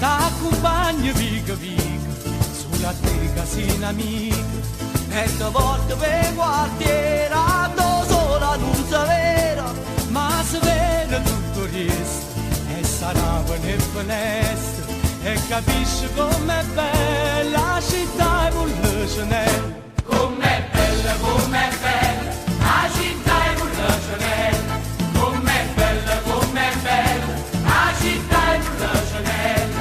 t'accompagno vica vica, sulla te casina amica, e te volte per quartiere, do sola non si vera, ma si vede tutto il resto, e sarà nel finestra, e capisci com'è bella la città e vuole Chanel. Com'è bella, la città e vuole Chanel. Com'è bella, la città e vuole Chanel.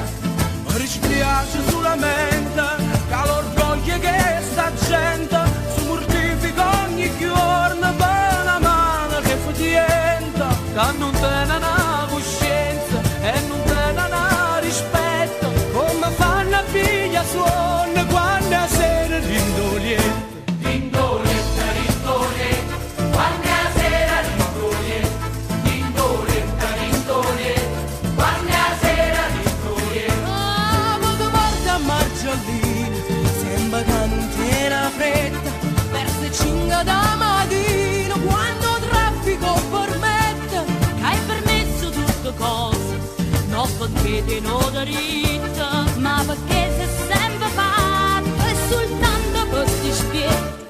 Mi dispiace solamente che l'orgoglio che sta gente si mortifica ogni giorno per una mano che fa niente, che non tiene una coscienza e non tiene una rispetto, come fanno a figlia suona quando a sera rindolietta. Rindolietta, rindolietta, quando a sera rindolietta. Rindolietta, rindolietta, quando a sera rindolietta. Ah, ma che porta a Margiolina, sembra che non tiene fretta, verso 5 da mattina, quando il traffico permette, che hai permesso tutte cose, non perché ti non dritta, ma perché sei sempre fatto e soltanto per ti spiegare.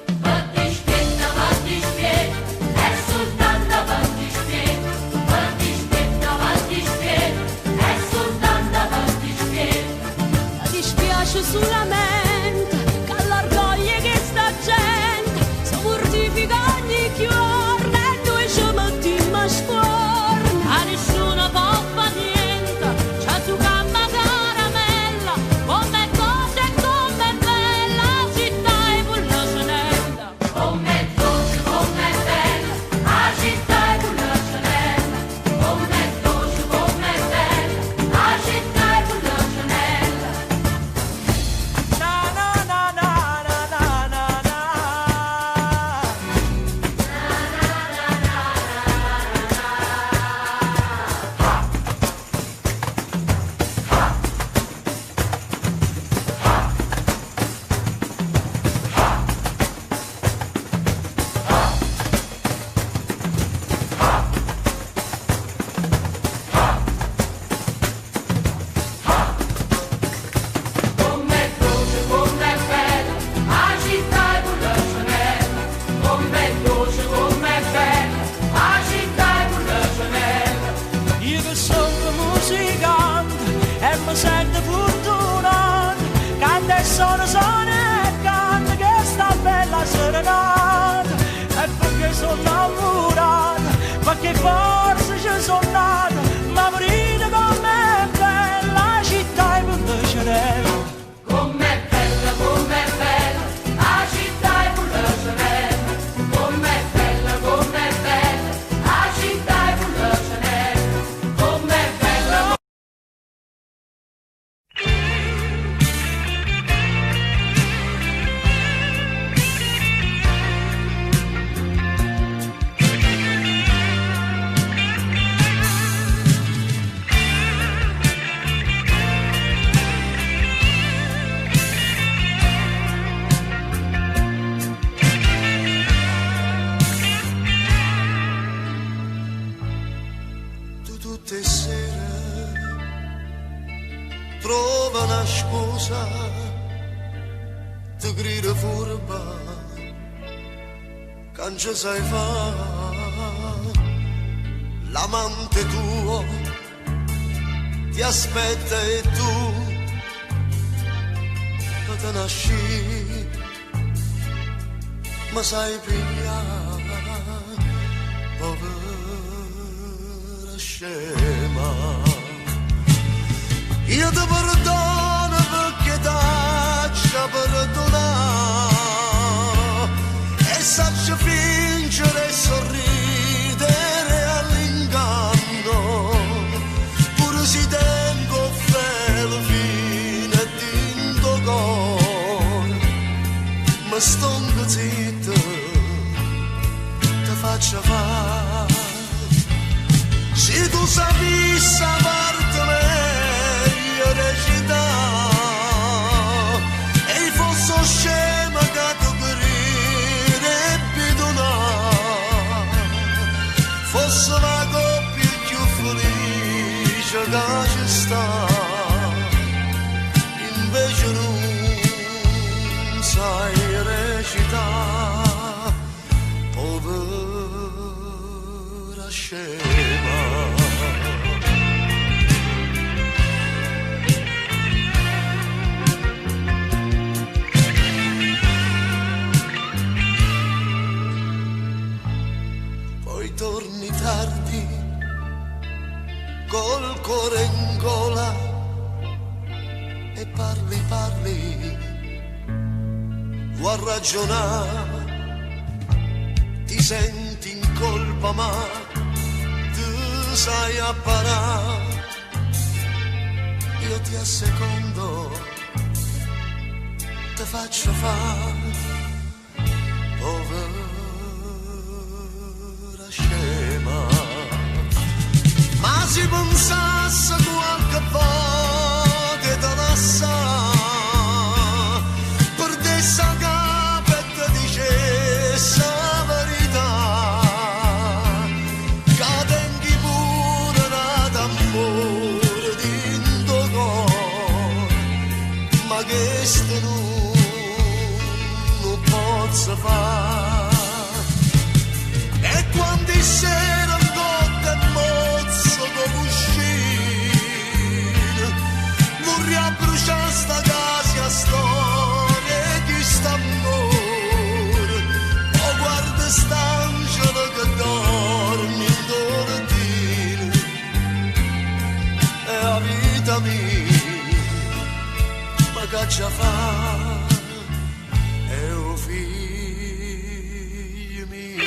Solamente che l'orgoglio che sta gente si mortifica ogni giorno e noi ci mettiamo a sforno, a nessuno può fare niente, c'è su gamma caramella, come cosa e come bella la città e vuole Chanel. Com'è dolce, com'è bella, la città e vuole Chanel. Com'è dolce, com'è bella, la città e vuole Chanel. Com'è dolce, com'è bella, la città e vuole Chanel. Com'è dolce, com'è bella, la città e vuole Chanel. Io che sono musicante e mi sento fortunato, canto e sono e canto che sta bella serenata, e perché sono innamorato, perché forse ci sono nato, ma morire com'è bella la città e vuole Chanel. Com'è bella, la città e vuole Chanel. Com'è bella, la città e vuole Chanel. Com'è bella. Tu tutte sere trova una scusa, ti grida furba, che non ci sai fare, l'amante tuo ti aspetta e tu non te nasci, ma sai pigliare, povera scema. Io ti perdono perché t'accia perdonare e saccio fingere e sorridere all'inganno, pure si tengo felo fino a tinto cuore, ma stongo zitto, ti faccio fare. Se tu sapessi a parte meglio recitare e fosse scema che tu griderebbe donare, fosse la coppia più felice che ci sta, scema. Poi torni tardi col cuore in gola e parli, vuoi ragionare, ti senti in colpa ma tu sai apparare, io ti assecondo, ti faccio fare, povera scema. Ma si pensasse qualche volta te lascia, perdesse a capo e te dicesse la verità, che tengi pure d'amore dentro cuore, ma che sto non posso fare. E quando sera notte mozzo come uscire, vorrei bruciare sta casa storia di st'amore. Oh guarda st'angelo che dormi in d'ordine, e la vita mia, ma che c'ha fa, è un figlio mio.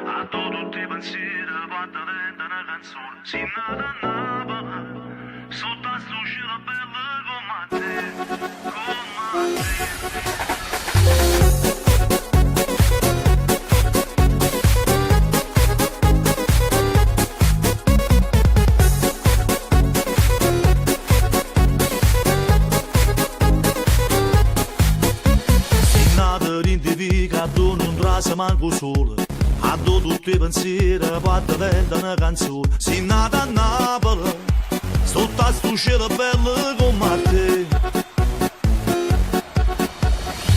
A tutti i pensieri quando diventa una canzone. Si nata a Napoli, sotto a sto cielo bello come a te, come a te. Si nata rindivica, tu non trasa manco solo. A tutti i pensieri quando diventa una canzone. Si nata a Napoli, sotto a sto cielo bello come a te.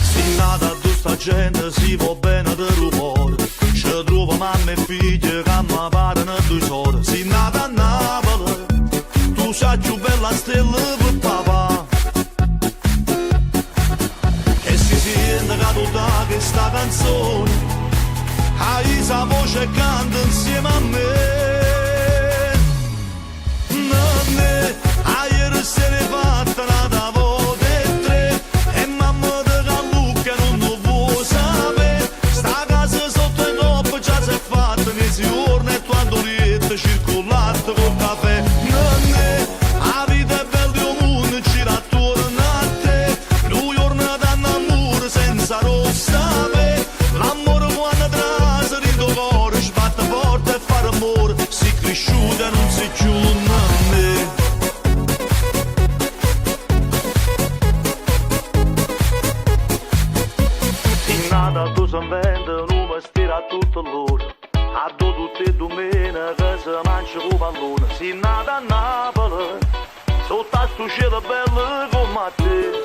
Si nata a tutta sta gente, si va bene del rumore. Ci trova mamma e figlia che mi parano due sore. Si nata a Napoli, tu sei più bella stella per papà. E si sente che tutta questa canzone hai sa voce canta insieme a me. Nanne, ieri sera fatta una volta e tre, e mamma di Callucca non lo vuoi sapere. Sta casa sotto i coppi già si è fatta nei giorni e tu andorietta circolata col caffè. Nanne, la vita è bella e il mondo gira attorno a te. Due giorni d'amore senza rossa sapere. L'amore quando trasa rido cuore, sbatte forte e fare amore, si cresciuta e non si giunta a me. In nata tu si inventa, non mi stira tutto l'ora, a tutte le domeniche si mangia con pallone. Si nata a Napoli, sotto a sto cielo bello come a te.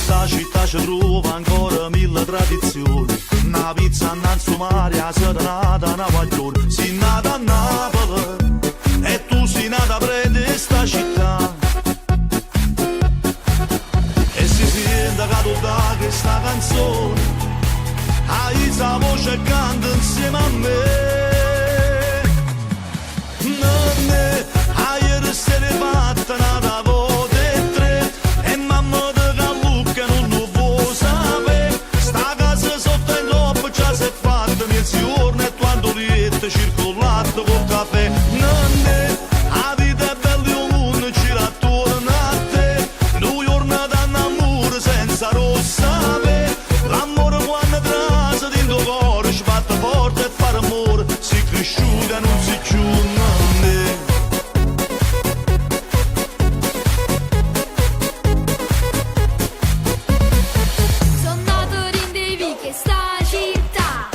Sta città ci trova ancora mille tradizioni, una pizza innanzi Maria, serenata, una guaglione. Si nata a Napoli e tu sei nata prende sta città, e si sente che tutta questa canzone insieme a me. Nonne, ieri sera fatta nata volte tre e mamma di Callucca non lo può sapere. Sta casa sotto il troppo già si è fatta mezzogiorno e quando lietta circolato col caffè. Nonne, la vita è bella e un mondo gira attorno a te. New York danno amore senza rossa pe. L'amore quando trasa dentro cuore sbatte forte e fare amore. Si cresciuta non si chiude. Sono nato in Devi che sta città.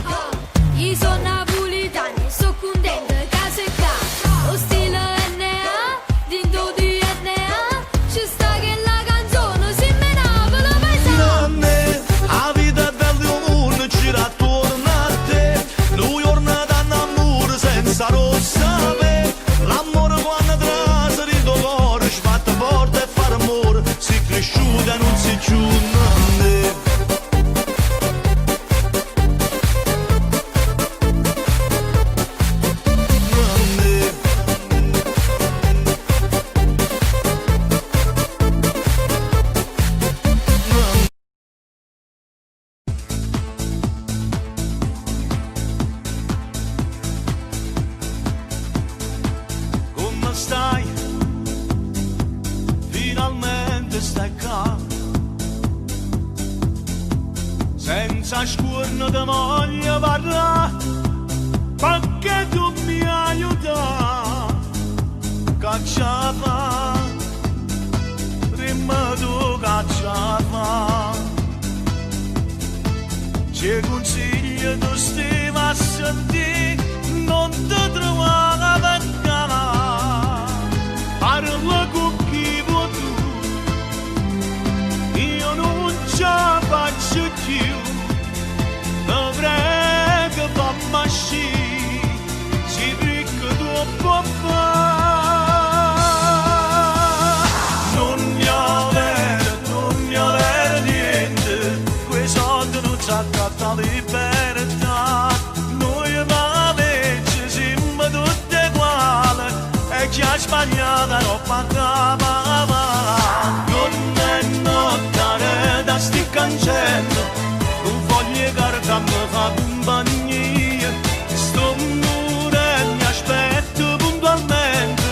Io sono napolitano e sono contento che se qua. Lo stile NA, dentro di NA. Ci sta che la canzone si me Napoli paesana. Nonne, la vita è bella e un mondo gira attorno a te. New York danno amore senza rossa pe. L'amore quando trasa dentro cuore sbatte forte e fare amore. Si cresciuta non si chiude. Nonne. Come stai? Finalmente stai qua. Senza scuorno di voglia parla, perché tu mi aiuta. Cacciava, prima tu cacciava. Ci consiglio tu stai a sentire, non ti trovare per cara. Parla con chi vuoi tu, io non ce la faccio più. Dovrei che fammi uscire, si ricco troppo fa. Non mi avere niente, quei soldi non ci accatta libertà. Noi va legge siamo tutti uguali e chi ha sbagliato non pagava. Non è notare da sti cancello, un foglio e carta mi fa compagnia. Sto mure mi aspetto puntualmente,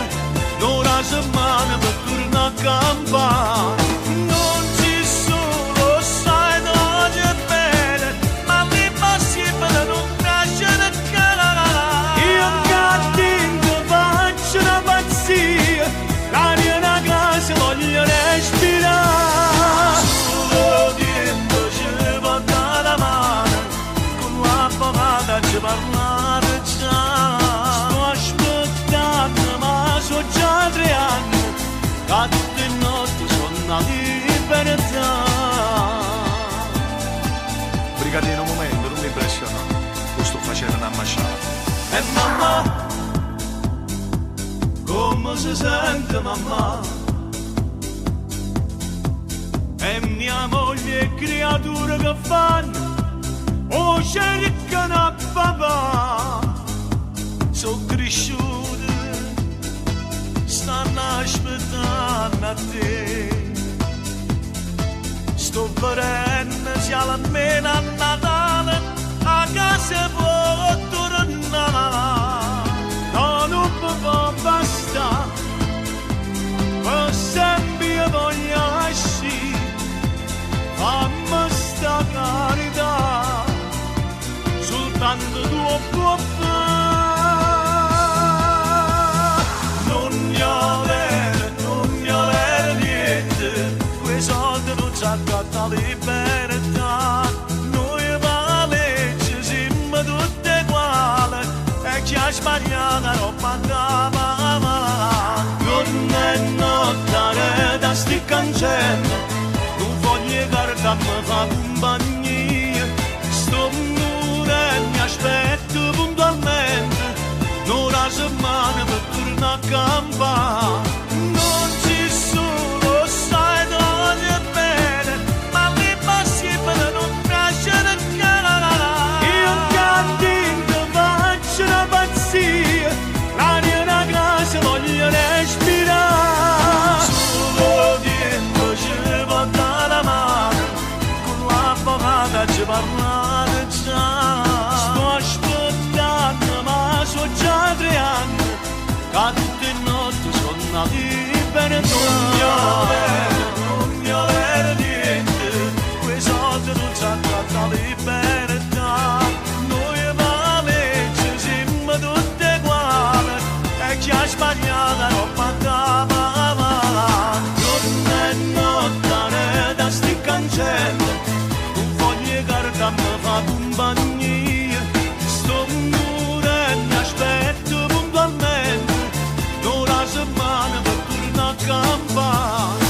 un'ora settimana per tornare a campare. Non ci sono, sai, non è bene, ma l'impossibile non piace da cara. Io cattivo faccio una pazzia, l'aria una casa voglio respirare. Solo dentro ci va la mano, con la bavata ci parlare già. Sto aspettando ma so già 3 anni, cante notti sono una libertà. Brigadino, un momento, non mi impressiona, lo sto facendo una masciata. E mamma, come si sente mamma? E mia moglie e creature che fanno, o cercano a papà. Sono cresciute, stanno aspettando a te. Sto venendo, si almeno a Natale, a casa può tornare. No, non può bastare, per sempre voglio uscire. Fammi sta carità, soltanto tu può fare. Non mi avere niente, quei soldi non ci accatta libertà. Noi va legge siamo tutti uguali e chi ha sbagliato non pagava. Non è notare da sti cancello, carta mi fa compagnia. Sto mure mi aspetto puntualmente, un'ora settimana per tornare a campare. Non ci sono, sai, non è bene, ma l'impossibile non piace da cara. Io cattivo sbagliata roba cava. Giorno e notte da sti cancelli, un foglio e carta mi fa compagnia. Sto morendo, aspetto puntualmente, una settimana per tornare a campare.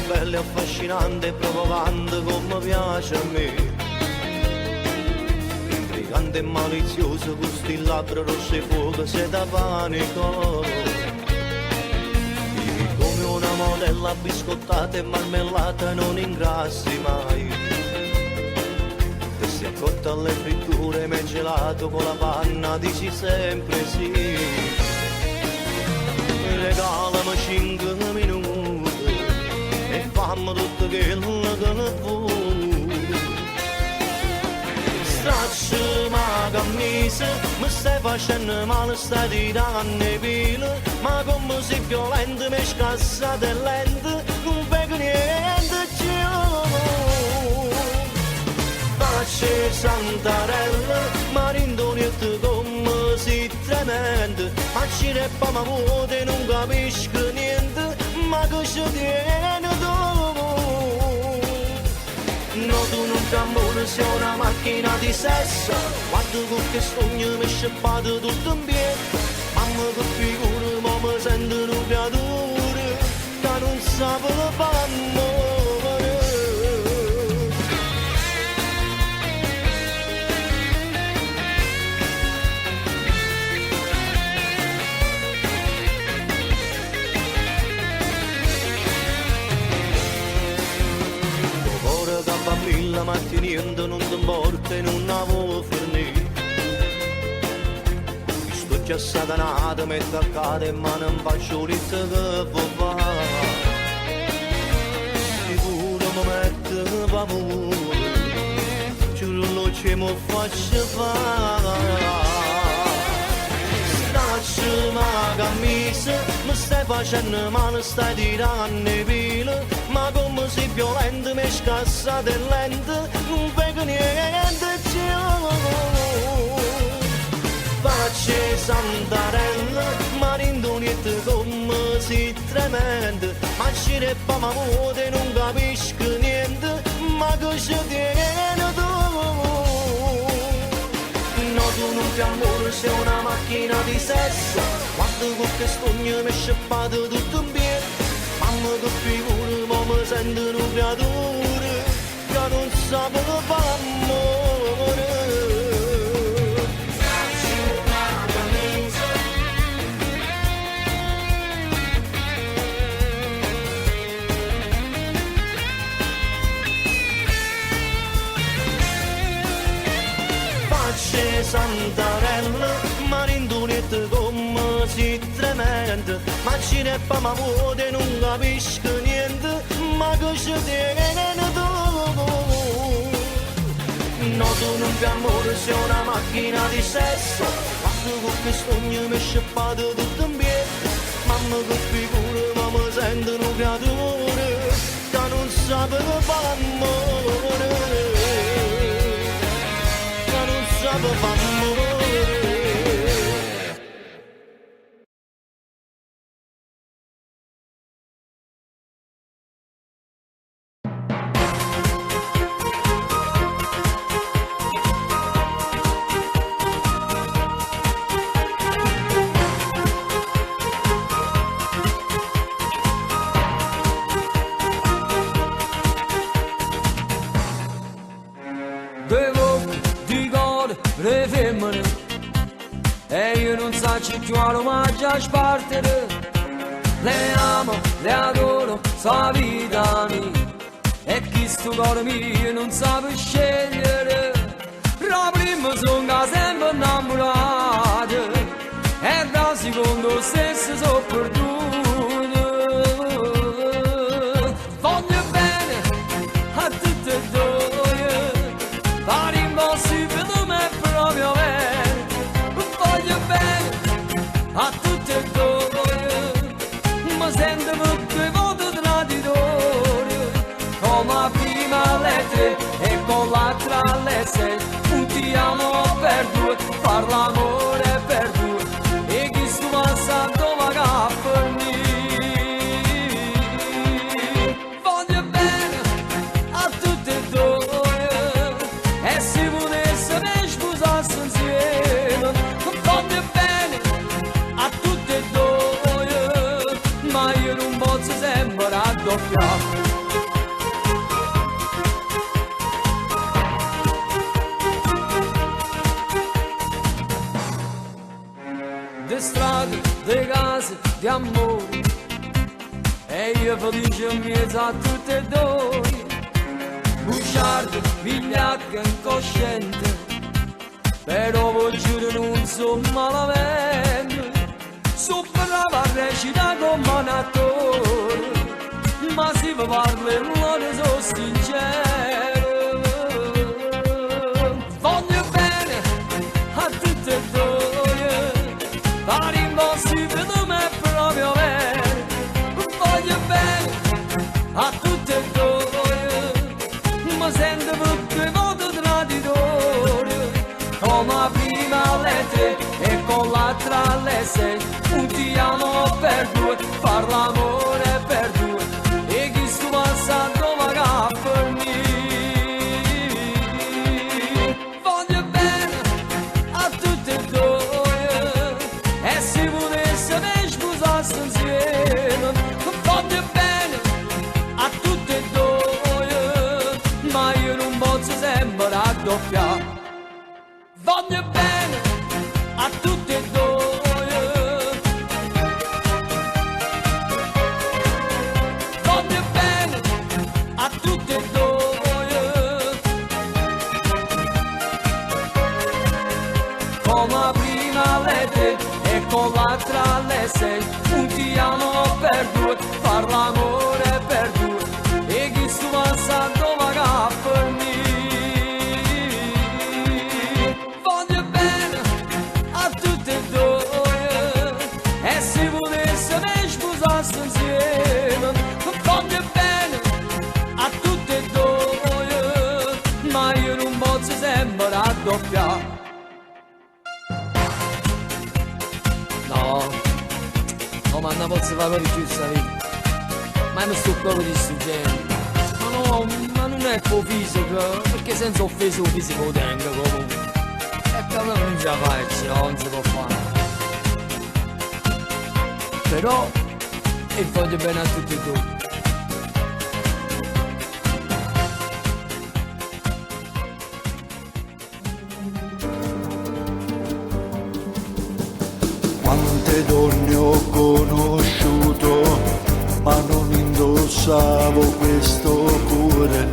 Bello e affascinante, provocante come piace a me. Intrigante e malizioso, con sti labbra rosse e fuoco, se da panico. Vivi come una modella biscottata e marmellata, non ingrassi mai. E si accotta alle fritture, me gelato con la panna, dici sempre sì. Regalami 5 minuti e fammi tutto quello che vuoi. Stracci ma camisa, mi stai facendo male, stai tirando i pili, ma come sei violento, mi scassate e lento, non vedo niente più. Facci Santarella, ma rindonietto come sei tremendo, ma ci reppa ma vuote, non capisco niente, ma che ci tiene tu? No, tu non t'amore, sei una macchina di sesso, guarda con che sogno mi è scappato tutto in piedi, mamma che figura, ma mi sento un creatura, che non sa fare amore. La mattinendo non ti porta e non avevo fornito. Sto già satanato, mi attaccate ma non faccio ritto che può fare. Sicuro mi mette paura, giuro non ce mi faccio fare. Stracci ma camisa, mi stai facendo male, stai tirando i pili, ma come sei violento, mi scassate e lento, non vedo niente più. Facci Santarella, ma rindonietto come sei tremendo, ma ci reppa ma vuote, non capisco niente, ma che ci tiene tu? No, tu non ti amore, sei una macchina di sesso, guarda con che sogno mi è scappato tutto in piedi, mamma che figura, ma mi sento un creatura, che non sa fare amore. Facci Santarella, ma rindonietto come si tremendo, ma ci reppa ma vuote, non capisco niente, ma che ci tiene tu? No, tu non ti amore, sei una macchina di sesso, guarda con che sogno mi è scappato tutto in piedi, mamma che figura, ma mi sento un creatura, che non sa fare amore. Sabe amore. le femmine e io non so più l'omaggio a spartere, le amo, le adoro, sa vita mia e chi sto cuore mio non sa per scegliere, la prima sono di amore e io felice in mezzo a tutte e due. Bugiardo, vigliacco, incosciente, però voglio giuro non so malamente. So brava a recitare come un attore, ma se vi parlo non so sincero. Voglio bene a tutte e due, pare impossibile ma è proprio vero. Voglio bene a tutte e due, ma sento per due volte traditore, come la prima alle 3 e con l'altra alle 6. Un ti amo per due, far l'amore per due, e chi sto passando va per me. Voglio bene a tutte e due, e se volesse me sposarsi insieme. Voglio bene a tutte e due, ma io non posso sempre raddoppiare. Voglio bene a tutte e due. Voglio bene a tutte e due, come la prima alle 3 e con l'altra alle 6. Un ti amo per due, far l'amore per due, e chi sto passando va per me. Voglio bene a tutte e due, e se volesse me sposarsi insieme. Voglio bene a tutte e due, ma io non posso sempre raddoppiare. No, no, ma non posso fare più questa vita, ma mi sto proprio distruggendo. Ma no, ma non è con fisico, perché senza offesa il fisico lo tengo comunque. E come non ce la faccio, non si può fare. Però, e voglio bene a tutti e due. Quante donne ho conosciuto, ma non indossavo questo cuore.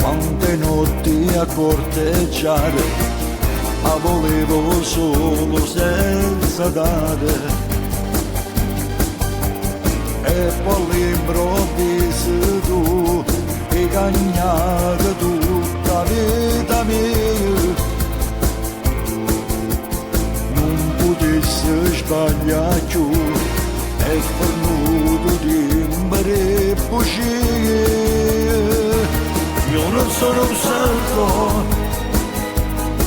Quante notti a corteggiare, ma volevo solo senza dare. E poi all'improvviso tu hai cagnato tutta la vita mia. Potesse sbagliare più e venuto timbere bugie. Io non sono un santo,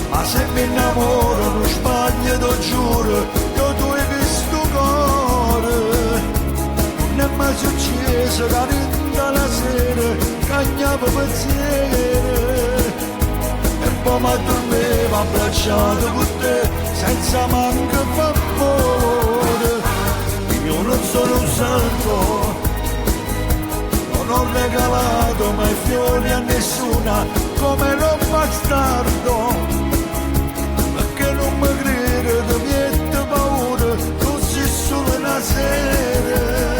ma se mi innamoro non sbaglio, lo giuro. Io tu hai visto cuore, non è mai successo che rinda la sera cagnavo pensiero. E poi mi addormevo abbracciato con te, senza manco favore. Io non sono un santo, non ho regalato mai fiori a nessuna, come lo bastardo, perché non mi crede di niente paura, così solo una sera.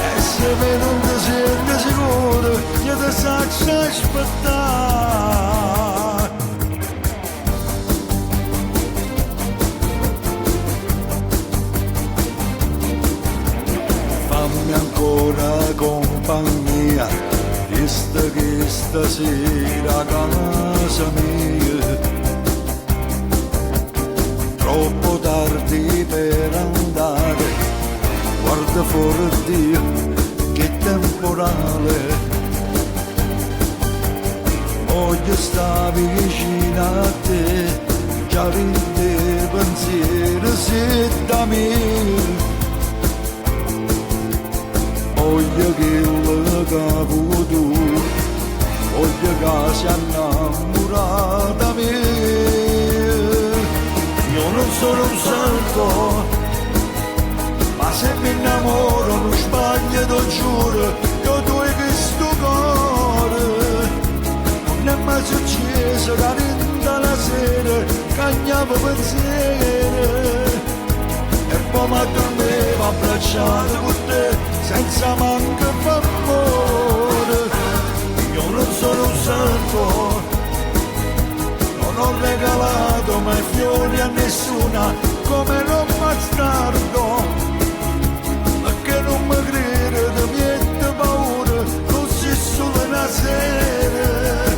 E se me non ti senti sicuro, io ti saccio aspettare. Fammi ancora compagnia, visto che stasera a casa mia. Troppo tardi per andare, guarda fuori Dio, che temporale. Voglio stare vicino a te, già rinde pensiero se da me. Voglio che lo capo tu, voglio che si innamora da me. Io non sono un santo, ma se mi innamoro non sbaglio, lo giuro. Io tu hai visto cuore, non è mai successo che rinda la sera cagnavo pensiero. ma dormivo abbracciato con te senza manco favore. Io non sono un santo, non ho regalato mai fiori a nessuna come lo bastardo, perché non mi crede niente paura, così solo una sera.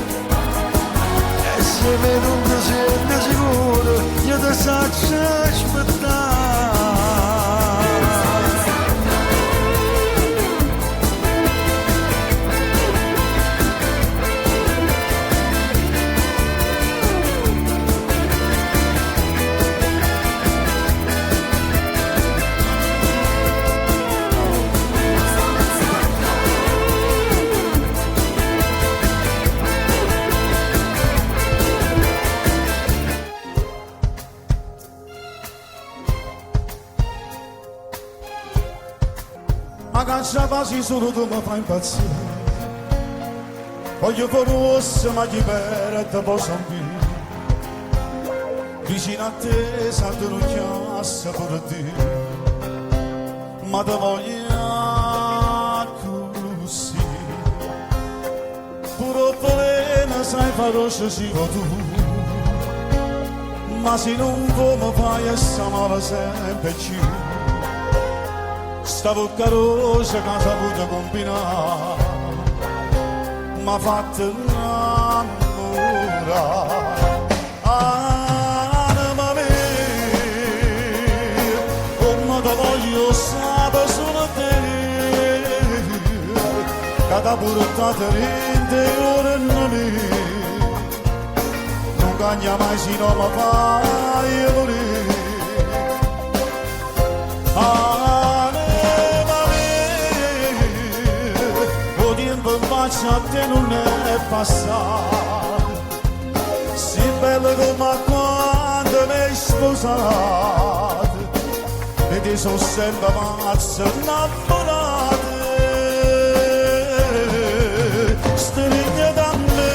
E se vedo un presente sicuro, io ti saccio aspettare. Ma caccia quasi solo tu mi fai impazzire. Voglio conoscere ma chi perde posso ambire. Vicino a te salto un chiasso per dire, ma te voglio così. Pure veleno sai feroce si tu, ma se non come fai e s'amava sempre più. Stavo carosa che si avuto combinare, m'ha fatto innamorare. Anima mia, come ti voglio sapere solo te, che ti ha portato l'interiore in me. Non cambia mai se non mi fai volere. A te non è passato, si bello come quando mi hai sposato, e ti sono sempre mazzo innamorato. Stringi da me,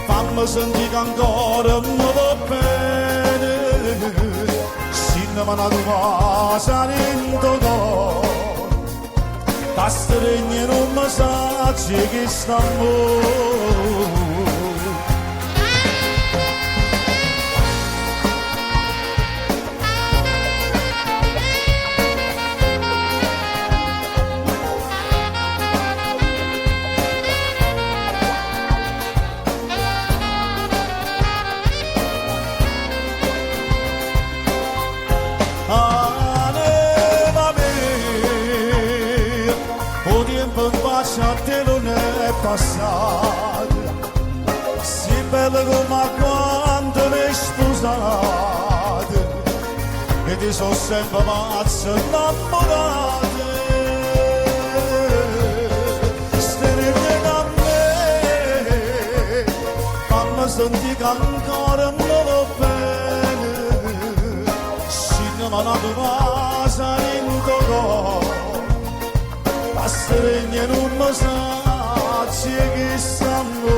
fammi sentire che ancora mi va bene, se non me la tua sarinto no. Pastregni non mi sa che sta amore. A te non è passato, si bello come quando mi hai sposato, e ti sono sempre mazzo innamorato. Stringi da me, fammi sentire che ancora mi va bene, se non me la tua sarinto no. Pastregni non mi sa che stanno.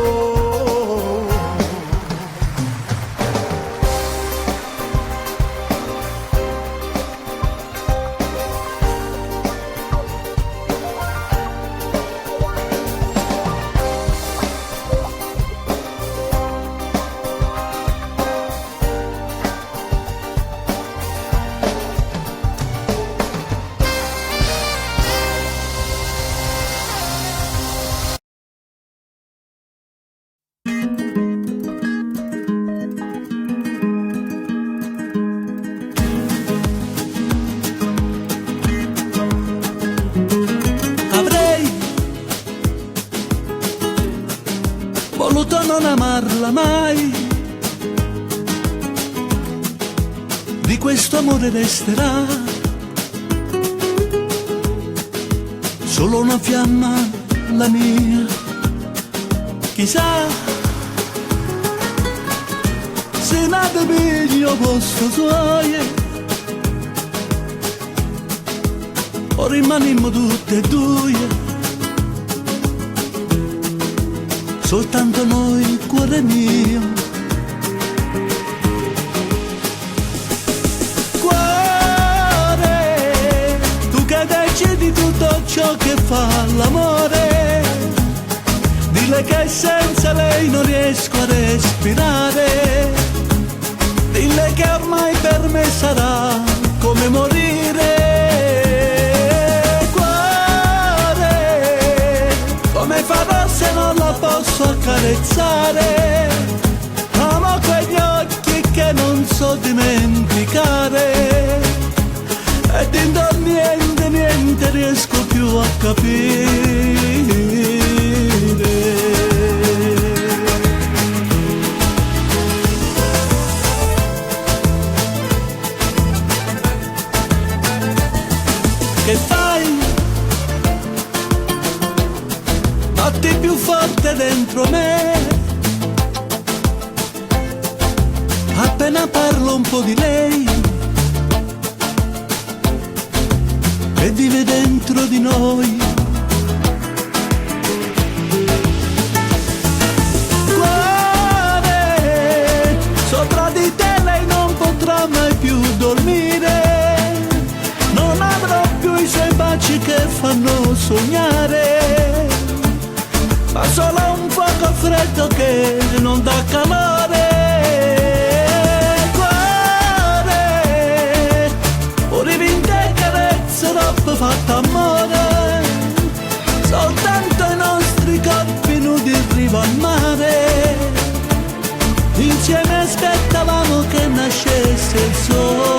Non amarla mai, di questo amore resterà solo una fiamma, la mia. Chissà se nata meglio posto suoie o rimanimmo tutte e due. Soltanto noi, cuore mio. Quando tutto ciò che fa l'amore. Dille che senza lei non riesco a respirare. Dille che ormai per me sarà come morire. Cuore, come farò se non la posso accarezzare? Amo quegli occhi che non so dimenticare. E dentro niente riesco più a capire. Che fai? Batti più forte dentro me. Appena parlo un po' di lei e vive dentro di noi. Cuore, sopra di te lei non potrà mai più dormire. Non avrò più i suoi baci che fanno sognare, ma solo un fuoco freddo che non dà calore. Troppo fatto amore, soltanto i nostri corpi nudi in riva al mare. Insieme aspettavamo che nascesse il sole.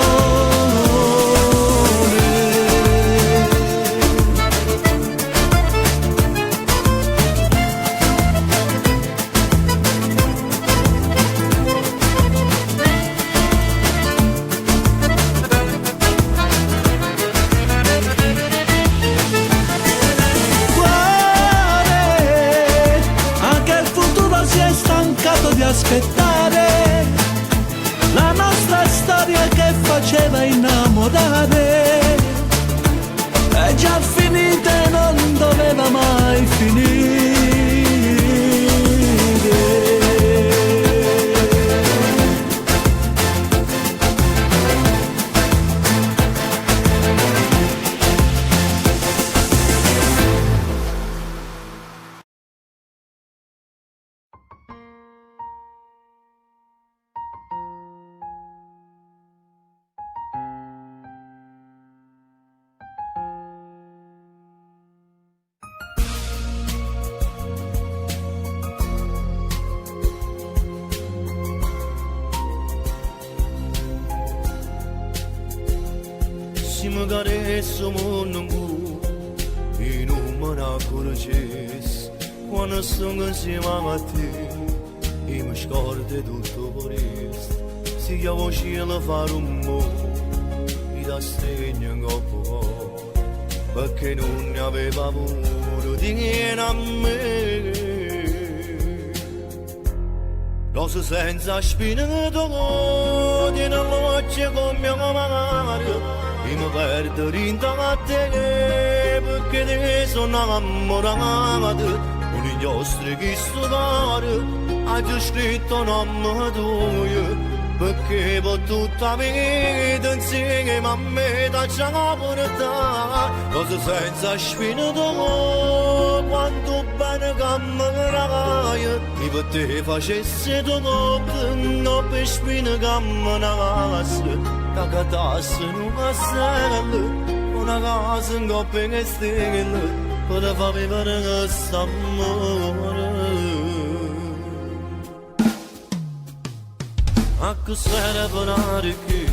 Di aspettare la nostra storia che faceva innamorare, è già finita e non doveva mai finire. Se magari siamo lungo e non me ne accorgessi, quando sono insieme a te e mi scordo tutto per questo. Se io voglio fare un po' e da stegno in coppo, perché non ne aveva paura di niente a me. Rosa senza spine d'odio, una noce con mio mare. E mi perdo dentro a te perché te sono innamorato. Un inchiostro che studiare ha già scritto nome tuo, perché per tutta la vita insieme a me ti ci hanno portato. Cosa senza spine d'amore, quanto bene che mi ragai, e per te facessi tutto, non per spine che mi nasce. Cagatassi in una stella, una casa in coppia e stelle, per far vivere questo amore. A che serve che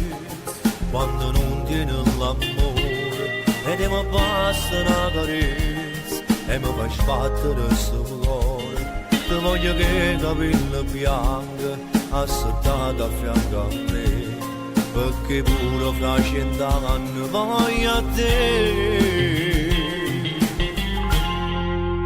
quando non tieni l'amore, e ti mi basta una carezza, e mi fai sbattere questo cuore. Ti voglio che i capelli bianchi, assettati a fianco a me, perché pure fra 100 anni voglio a te.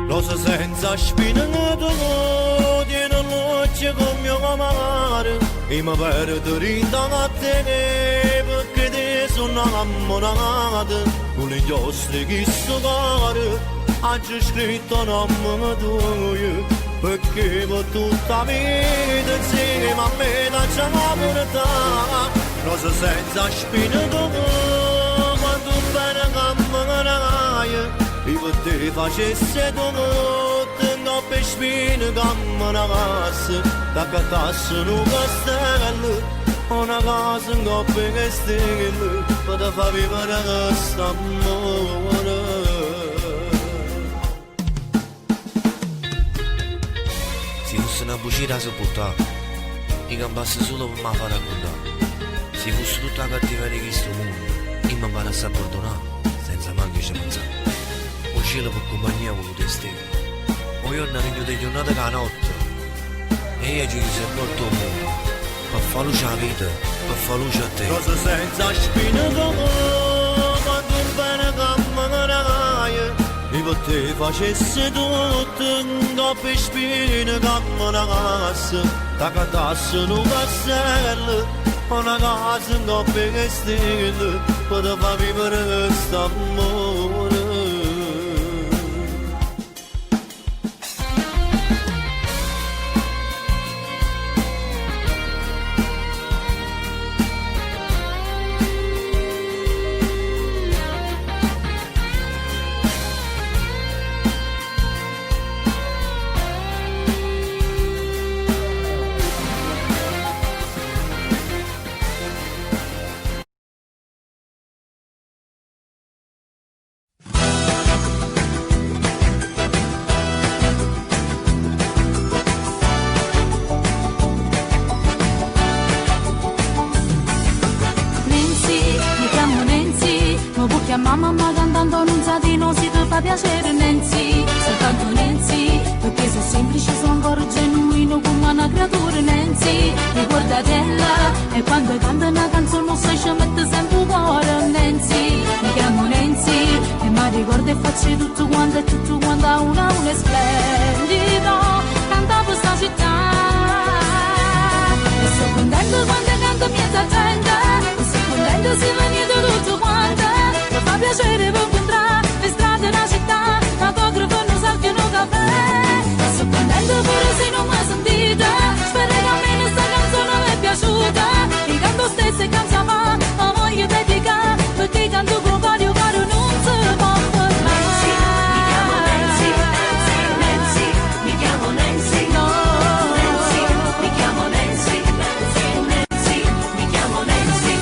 Rosa senza spine d'odio, una noce con mio amore, e mi perdo dentro a te perché te sono innamorato. Con gli inchiostri che studiare ha già scritto nome tuo, perché per tutta la vita insieme a me ti ci hanno portato. Rosa senza spine d'amore, quanto bene che mi ragai, per te facesse tutto, no per spine come una casa, da catasse un castello. Una casa in coppia che stille, per te fa vivere questo amore. Se fosse una bucina si buttava, mi cambiasse solo per me fare raccontare. Se fosse tutta la cattiveria di questo mondo, io mi imparassi a perdonare, senza manco ci pensare. O cielo per compagnia con le stelle, o io non regno di giornata che la notte, e io ci sei morto il mondo. Per far luce la vita, per far luce a te. Cosa senza spine come, quanto bene come una caia. E per te facesse tutto, non per spine come una casa. Da catasse un castello, una casa in coppia che stille, per te fa vivere questo amore. Mamma cantando non sa di non si ti fa piacere Nancy, soltanto Nancy, perché sei semplice, sono ancora genuino come una creatura Nancy, ricordatela, e quando canta una canzone non sai ci mette sempre un cuore Nancy, mi chiamo Nancy, e mi ricordo e faccio tutto quanto e tutto quanto a una splendido, canta questa città, e sono contento quando canto miezza gente, e sono contento se venite tutto quanto. Fa piacere per incontrare le strade della città, fotografo non salviano caffè. E sono contento pure se non mi sentite, spero che almeno sta canzone mi è piaciuta. E canto stesso e canto fa, ma voglio dedicare, perché canto con vario caro non si può fermare. Mi chiamo Nancy, Nancy, mi chiamo Nancy, no. Nancy, mi chiamo Nancy, Nancy, mi chiamo Nancy.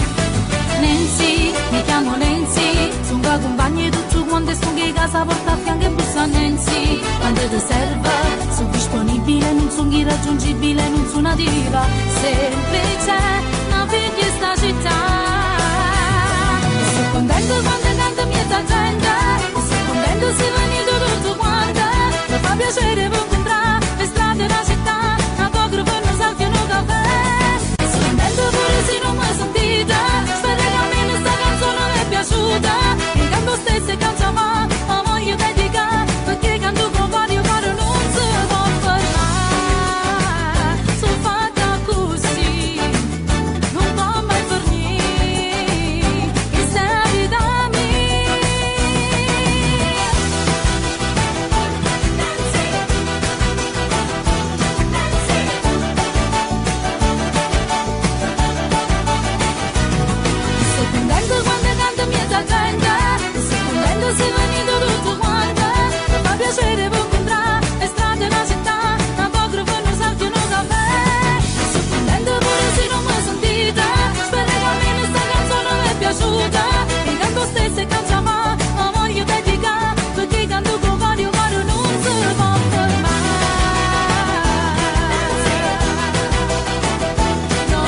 Nancy, mi chiamo Nancy. Compagni tutto quanto sono che casa porta a fianco e bussa Nancy, quando ti serve sono disponibile, non sono irraggiungibile, non sono una diva semplice, una figlia sta città, e sono contento quando canto miezza gente, e sono contento se venite tutto quanto, mi fa piacere per incontrare le strade della città, fotografo non salviano caffè, e sono contento pure se non mi sentite, spero che almeno sta canzone mi è piaciuta. Canto stesso e canto ma voglio dedicare, perché canto con vario caro non si può fermare. Sono fatta così, non può mai finire, che sei da me. Sto contento quando canto miezza gente, se venite tutto quanto, mi fa piacere per incontrare le strade della città, fotografo non salviano caffè. Sono contento pure se non mi sentite, spero che almeno sta canzone mi è piaciuta. E canto stesso e canto ma voglio dedicare, perché canto con vario caro non si può fermare. No.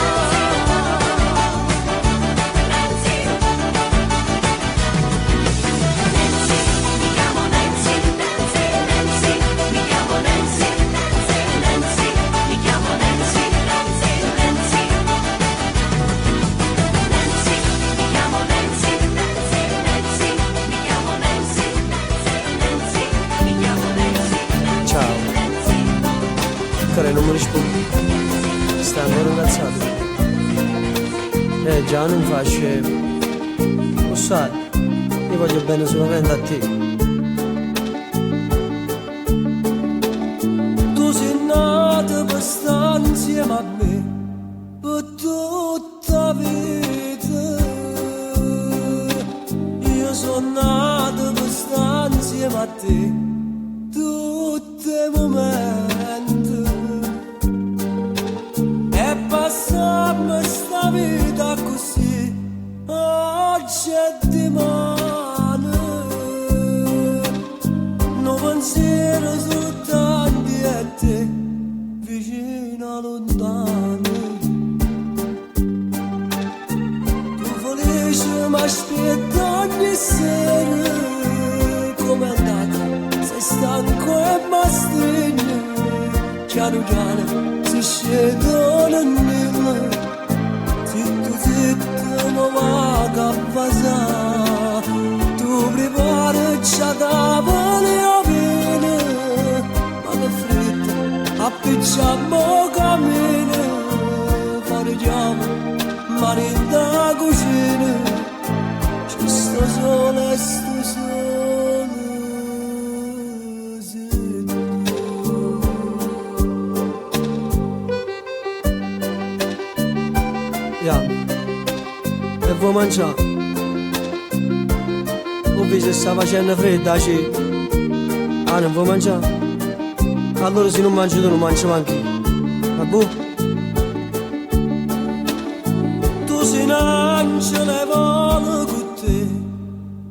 Non mi rispondi, sta ancora incazzato. Già non faccio. Lo sai, io voglio bene solamente a te. Tu sei nato per stare insieme a me per tutta la vita. Io sono nato per stare insieme a te tutti i momenti e passammo sta vita così oggi e domani non pensiero soltanto a te vicino lontano tu felice mi aspetta ogni sera come è andata sei stanco e mi stringe piano piano si scedono nel zitto mi va a passare tu preparaci a tavola a bene ma che freddo appicciamo cammino fariamo mare in da cucina ci sto sole sto sole e vuoi mangiare? O se sta facendo fredda, ah, non vuoi mangiare? Allora se non mangi tu non mangi anche io. Ma boh? Tu sei un angelo e volo con te,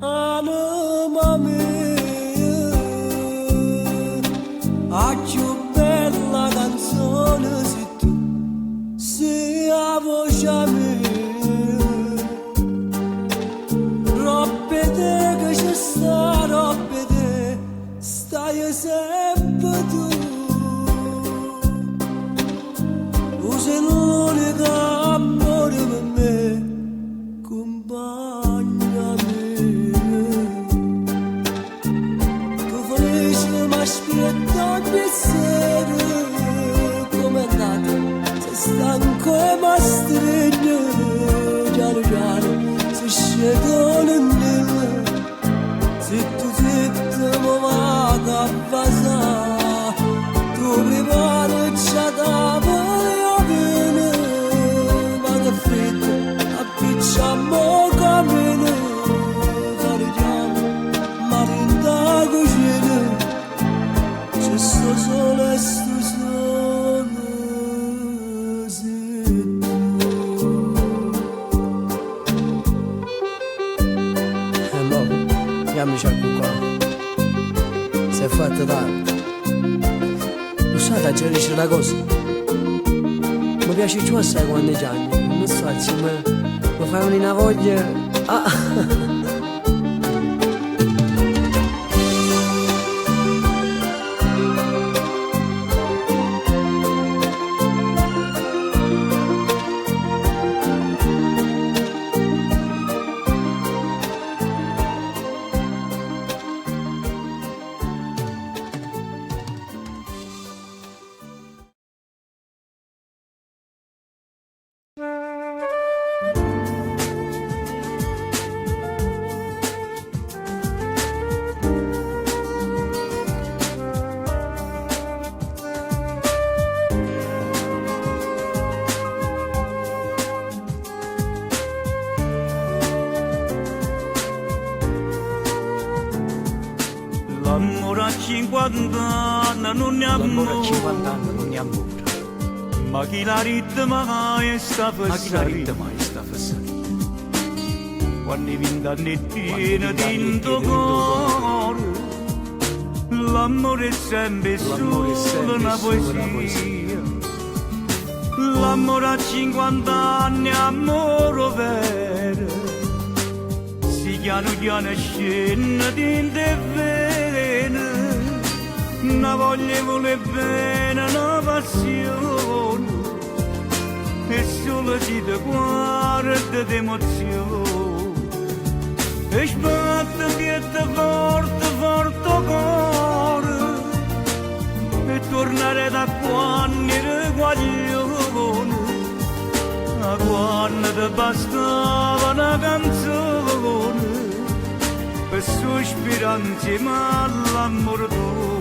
anima mia, la più bella canzone sei tu, sei la voce mia. Stai sempre tu, sei l'unico amore per me, compagna mia. Tu felice mi aspetta ogni sera, come è andata, sei stanco e mi stringe, piano piano si scedono nel zitto mi vado a passare tu preparaci a tavola a bene ma che freddo appicciamo cammino fariamo mare in da cucina c'è sto sole sto sole dammi qua si è fatta tardi lo sai da dice una cosa mi piace più assai quando è gianni non so insieme mi fai una voglia L'amore a 50 anni non ne ammora, ma chi la ritma e sta fessare, quando i vent'anni pieni dentro cuore, l'amore è sempre solo una poesia, l'amore a 50 anni è amore vero, si piano piano scende dentro e vene, una voglia vuole bene, una passione, e solo si ti guarda d'emozione, e sbatte piede forte, forte cuore, e tornare da quando eri guaglione, a quando ti bastava una canzone, per sospirare insieme all'amore tuo.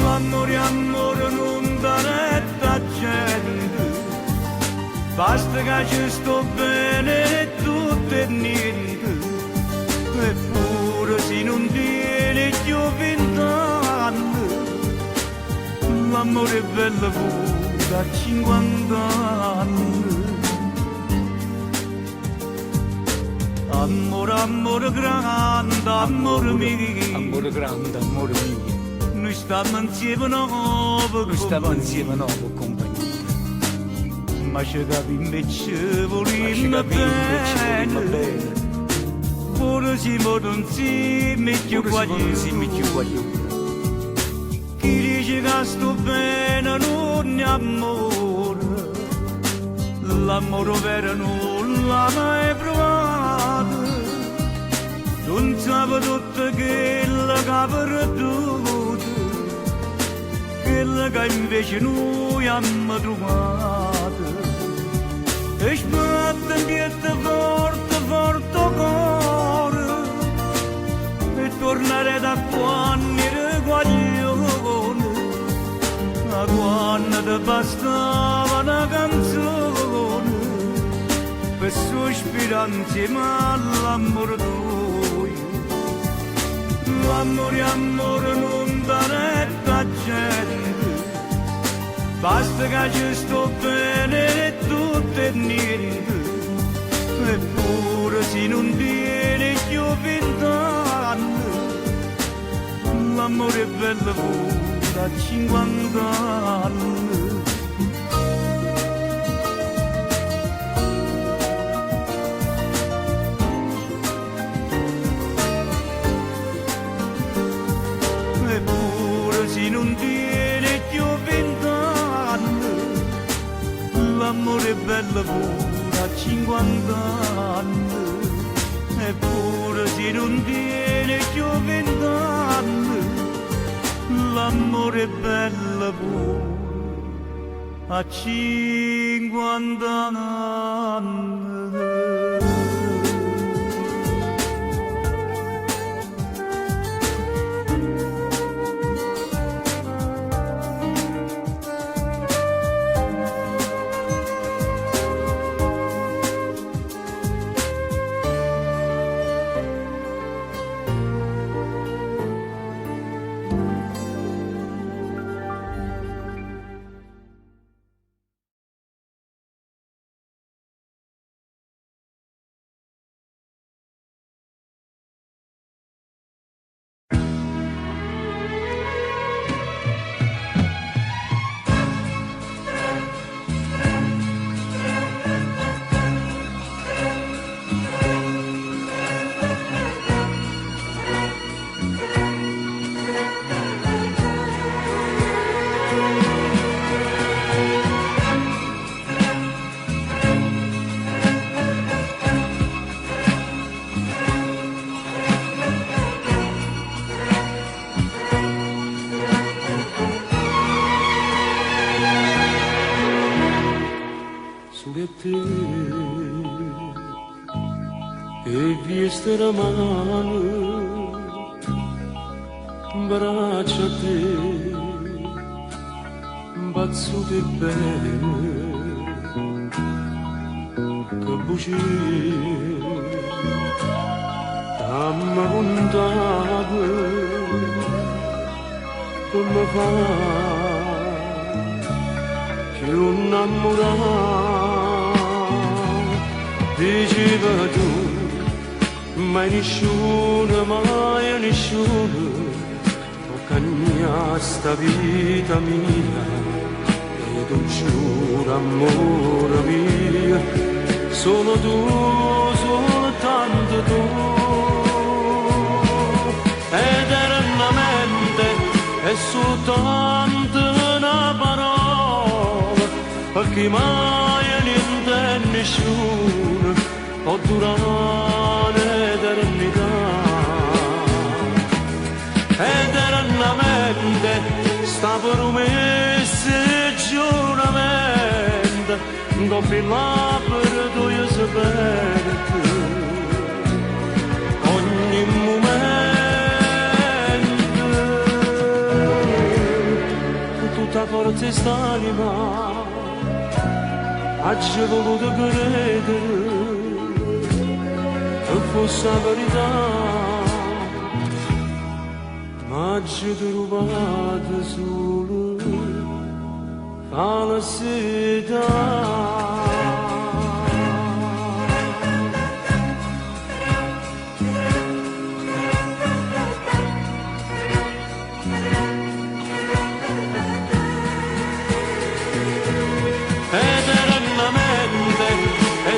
L'amore, amore non dà retta a gente, basta che ci sto bene e tutto e niente, eppure Eppure se non tieni più 20 anni, l'amore è bello pure a 50 anni. Amore, amore grande, amore mio. Amore grande, amore mio. Noi stiamo insieme nuovo, Noi stiamo insieme nuovo compagnia. ma ci capiamo invece Ma ci volendo capiamo bene. bene. Pure siamo insieme più Pure siamo guaglioni. insieme più guaglioni. Chi dice che sto bene non è amore, l'amore vero non l'ha mai provato. Non sape tutto quello che ha perduto, quello che invece noi abbiamo trovato. E sbatte in piede forte, forte cuore, e tornare da quando ero guaglione, da quando ti bastava una canzone, per sospirare insieme all'amore tuo. L'amore, amore non dà retta gente, basta che ci sto bene e tutto è niente. Eppure se non tieni più 20 anni, l'amore è bello pure a 50 anni. Eppure se non tieni più 20 anni, l'amore è bello pure a 50 anni. Eppure se non tieni più 20 anni, l'amore è bello pure a 50 anni. te e vieste la mano, bracciate, bazzute bene, che bugie, damma contate, come fa, che un innamorato, diceva tu, mai nessuno, cagna sta vita mia, e tu giuro, amore mio, solo tu, soltanto tu, eternamente, è soltanto una parola, perché mai niente e nessuno può durare l'eternità. Eternamente sta promessa e giuramento doppio labbra tu io sapete ogni momento tutta forza e st'anima oggi voluto credere che fosse la verità. ci trovate solo felicità.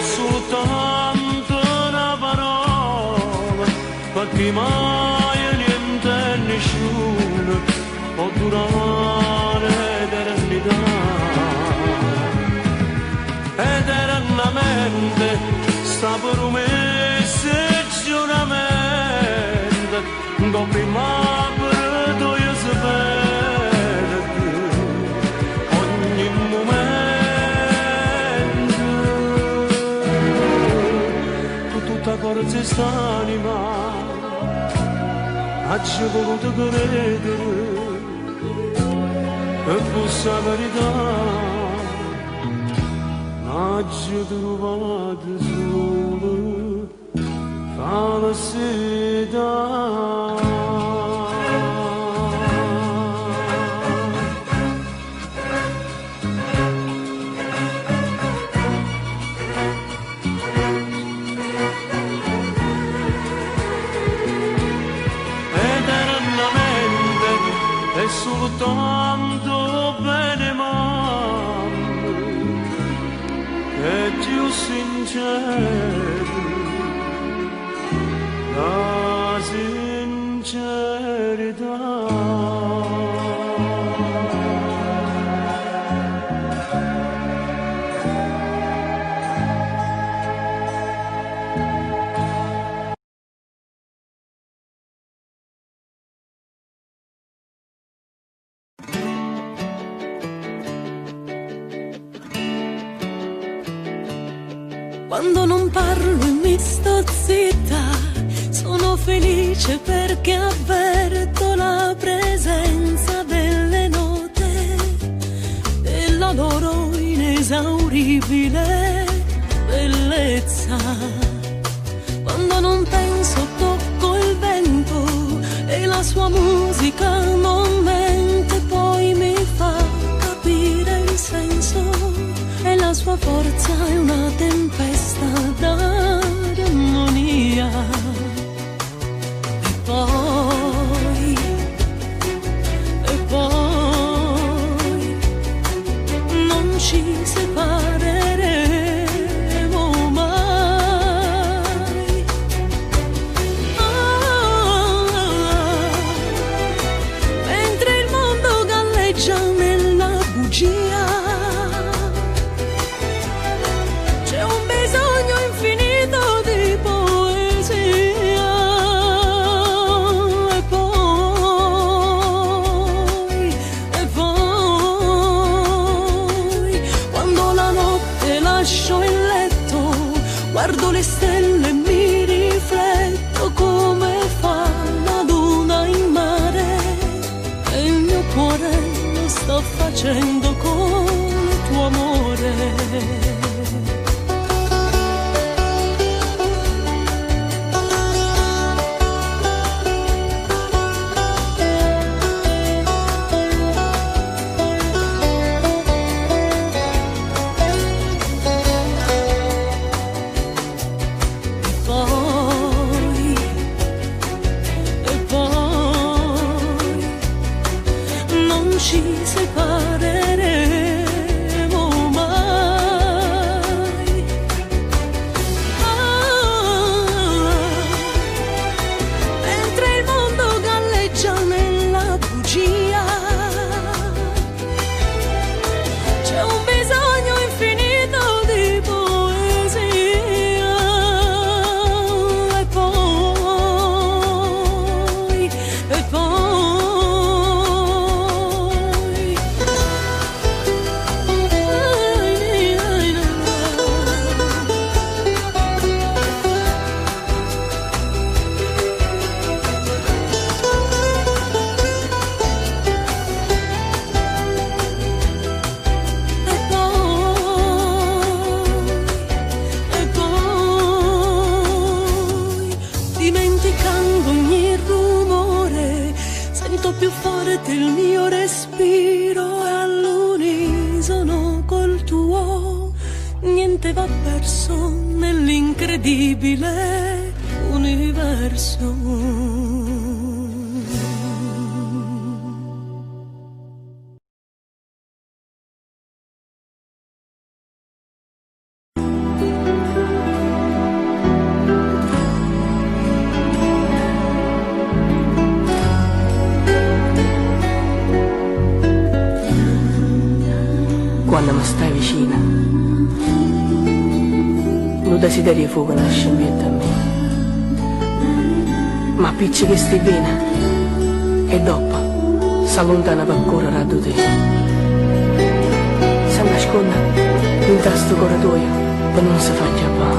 Soltanto una parola, perché mai niente e nessuno può durare l'eternità. Eternamente sta per un mese giuramento, non prima per due sapere ogni momento. Tutta forza st'anima ci voluto credere e fosse la verità, ma ci trovate solo felicità. Soltanto bene mamma e più sincero la sincerità. Quando non parlo e mi sto zitta, sono felice perché avverto la presenza delle note, della loro inesauribile bellezza. Quando non penso tocco il vento e la sua musica non mente, poi mi fa capire il senso. E la sua forza è una tempesta d'armonia. E poi non ci separeremo mai. Mentre il mondo galleggia nella bugia, guardo le stelle e mi rifletto come fa la luna in mare, e il mio cuore lo sto facendo con il tuo amore. Ci separeremo mai. Mentre il mondo galleggia nella bugia, c'è un bisogno infinito di poesia. E poi batte il mio respiro e all'unisono col tuo, niente va perso nell'incredibile universo. Quando mi stai vicina, lo desiderio fuoco nasce in via da me. Ma picci che stai bene e dopo s'allontana per correre a te. Si nasconde in questo corridoio per non si far chiappare.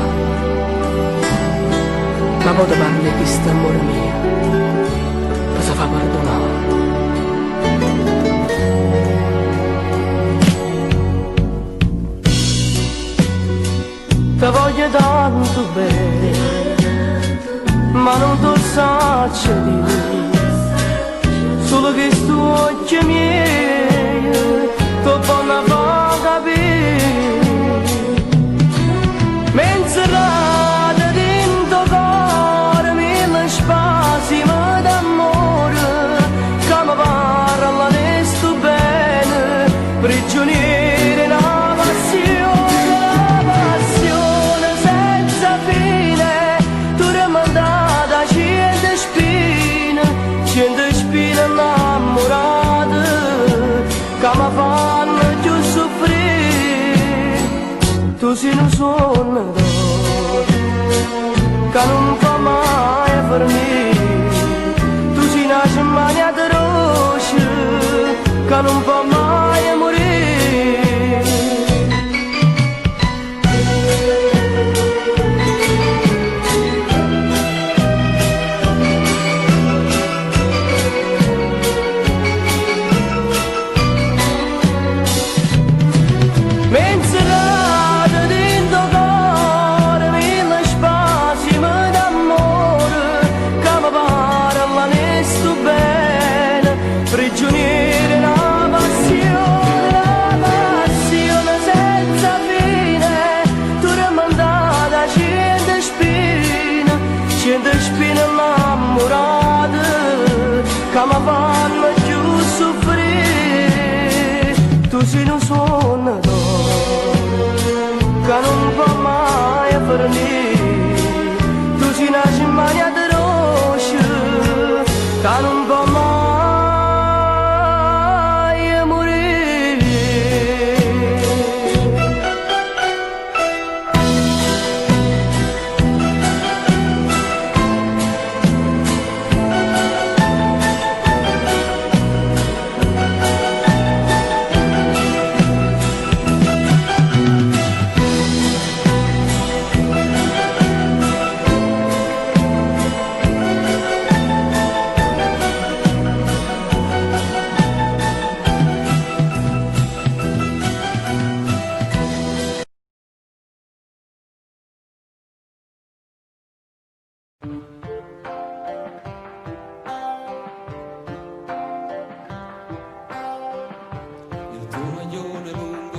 Ma poi ti parli di questo amore mio per si fa perdonare. Ti voglio tanto bene, ma non ti saccio dire, solo che sto occhi miei ti fanno fa capire. Menserate dentro cuore mille spazi d'amore, che mi parlano di sto bene, prigionieri una passione. Cento spine innamorate che mi fanno più soffrire. Tu sei un sogno che non fa mai fermare. Tu sei una cimania di rosce che non fa mai morire. Spine innamorate che mi fanno più soffrire. Tu sei un sogno che non fa mai finire. Tu sei una cimania di rosce che non fa mai morire.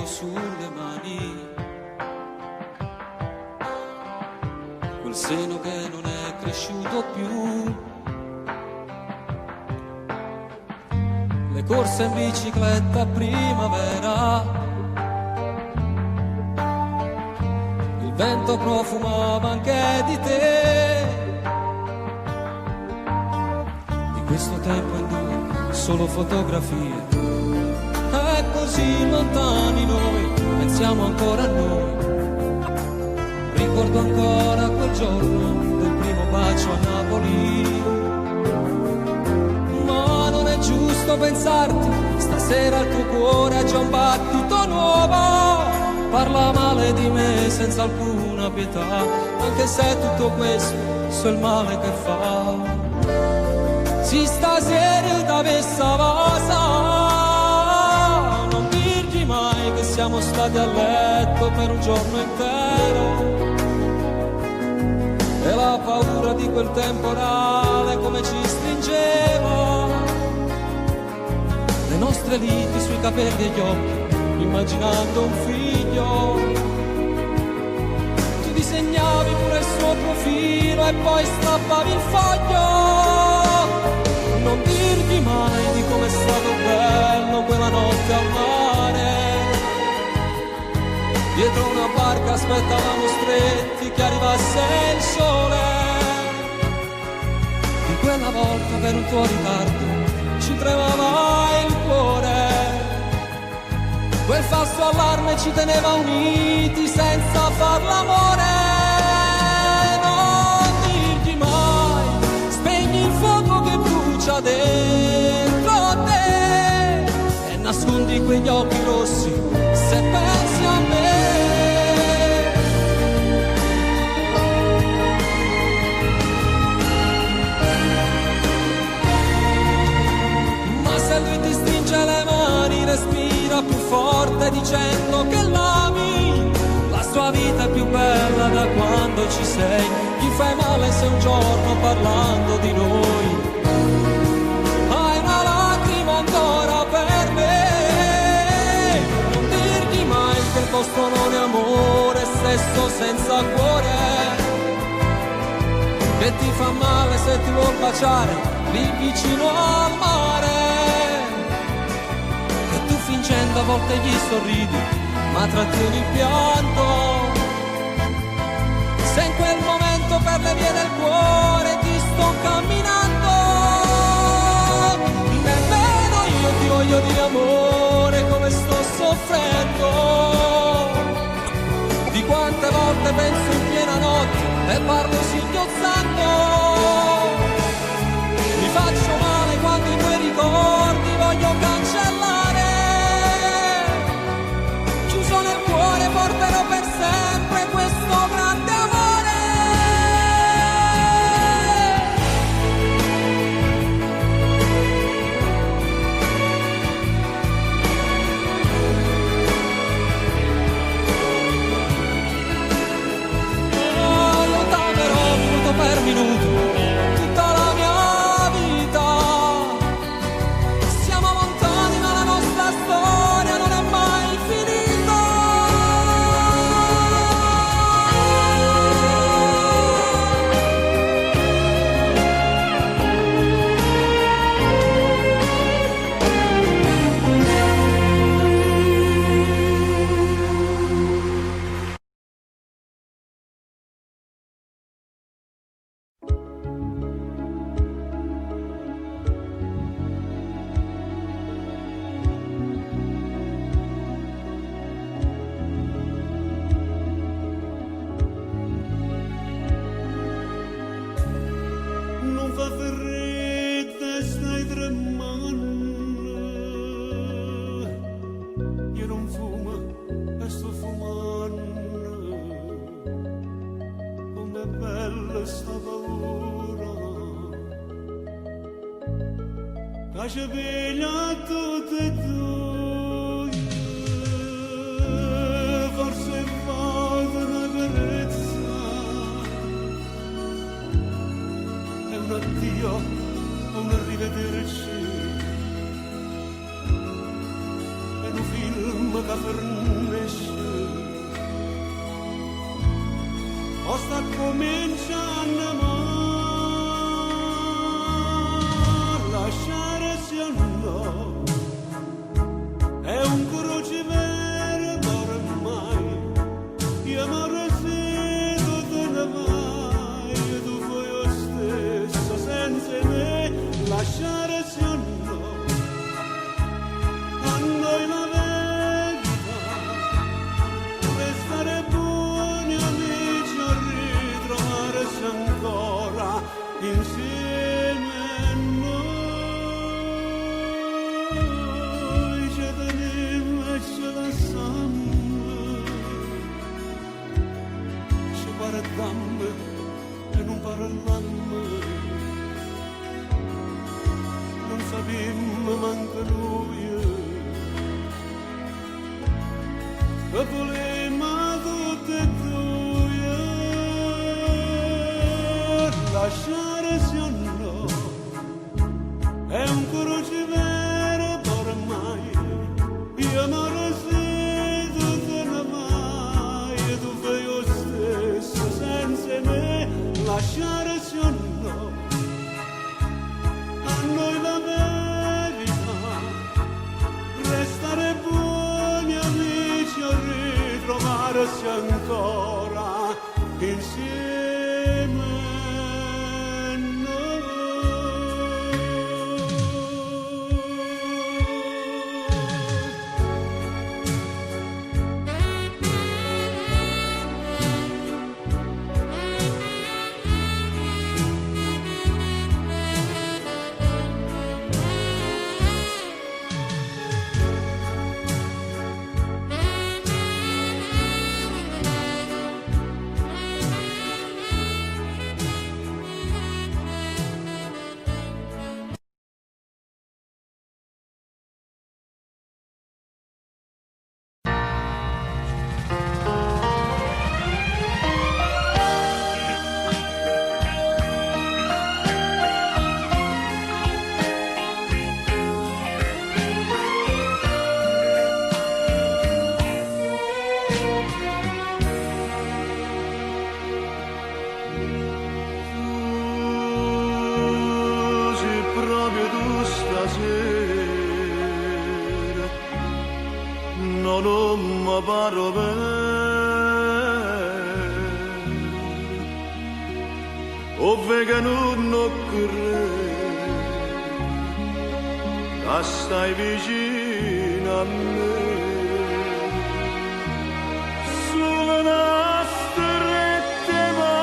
Sulle mani, quel seno che non è cresciuto più, le corse in bicicletta a primavera, il vento profumava anche di te, di questo tempo in due solo fotografie. È così lontani noi, pensiamo ancora a noi. Ricordo ancora quel giorno del primo bacio a Napoli. Ma non è giusto pensarti, stasera il tuo cuore ha già un battito nuovo. Parla male di me senza alcuna pietà, anche se tutto questo so il male che fa. Si stasera da vessa vasa, mai che siamo stati a letto per un giorno intero, e la paura di quel temporale come ci stringeva. nostre liti sui capelli e gli occhi, immaginando un figlio. Tu disegnavi pure il suo profilo e poi strappavi il foglio. Non dirgli mai di com'è stato bello quella notte al mare. Dietro una barca aspettavamo stretti che arrivasse il sole. Di quella volta per un tuo ritardo ci tremava il cuore. Quel falso allarme ci teneva uniti senza far l'amore. Non dirgli mai, spegni il fuoco che brucia dentro te e nascondi quegli occhi rossi se pensi a me. Ma se lui ti stringe le mani, respira più forte dicendo che l'ami. La sua vita è più bella da quando ci sei. Gli fai male se un giorno parlando di noi hai una lacrima ancora per me. Non dirgli mai che il vostro non è amore, sesso senza cuore, che ti fa male se ti vuol baciare lì vicino al mare. Che tu fingendo a volte gli sorridi ma trattieni il pianto. Se in quel momento per le vie del cuore ti sto camminando, nemmeno io ti voglio dire amore come sto soffrendo. Di quante volte penso in piena notte e parlo singhiozzando. Mi faccio male quando i tuoi ricordi voglio cancellare. Chiuso nel cuore porterò per sempre questo grande amore. Io t'amerò minuto per minuto tutta la mia vita. Siamo lontani ma la nostra storia non è mai finita. Non fa ferretta e stai tremando. Io non fumo e sto fumando. Com'è bella sta paura che ci piglia tutte e due. Forse vado una carezza, è un addio, un arrivederci, è un film che fernisce, o sta cominciando ma lasciare se no, è un crociverba ormai, io amore se tu te ne vai, tu fai lo stesso senza me, lasciare se no, a noi la verità, restare buoni amici a ritrovarsi ancora insieme a noi, ci tenemmo e ci lasciammo, ci guardammo e non parlammo, non sapemmo manco lui che volemmo tutte e due, lasciare se o no, è un crociverba ormai. trovarsi ancora insieme. Non mi paro bene, ovve che non occorre, che stai vicino a me. Sulle nostre strette mani,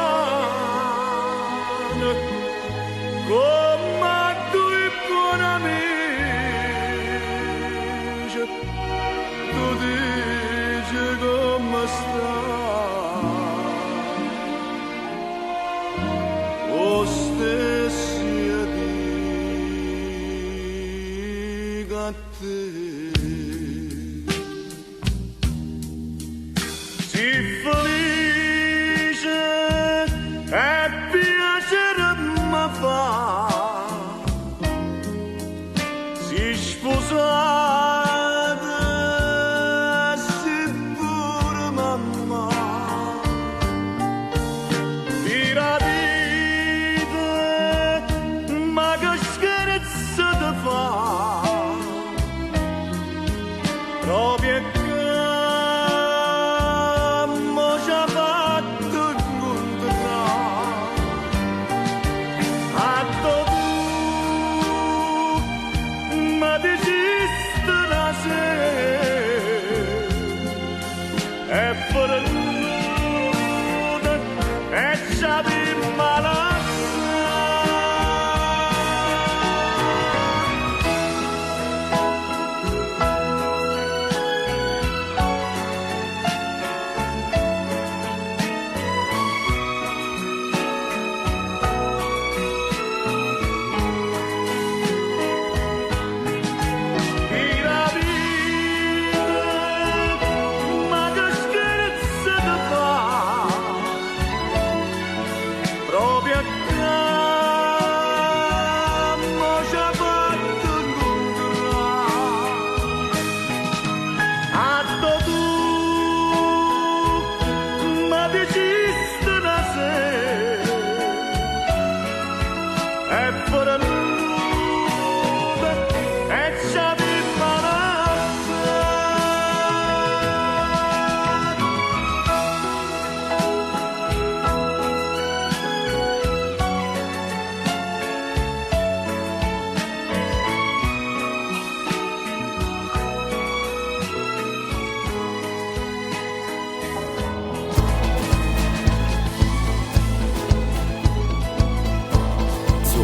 come due buoni amici, tu dici come stai, o stessi dico a te. Sii felice e piacere mi fa, sii sposata, sii pure mamma, tira vita, ma che scherzo ti fa, proprio che mo ci ha fatto incontrare, atto tu, ma desiste la sera, e per nulla, e ci abbiamo malato.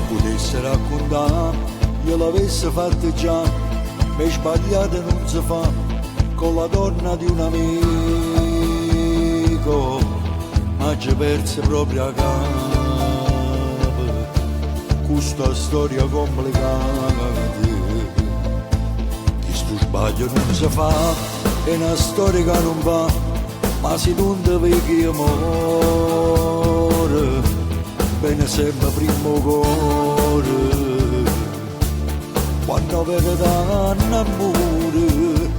Potesse raccontare, io l'avessi fatto già, ma sbagliato non si fa, con la donna di un amico, ma ci perse proprio a capo, questa storia complicata, questo sbaglio non si fa, è una storia che non va, ma se non ti vedi amore, bene sempre primo cuore, quando verità innamore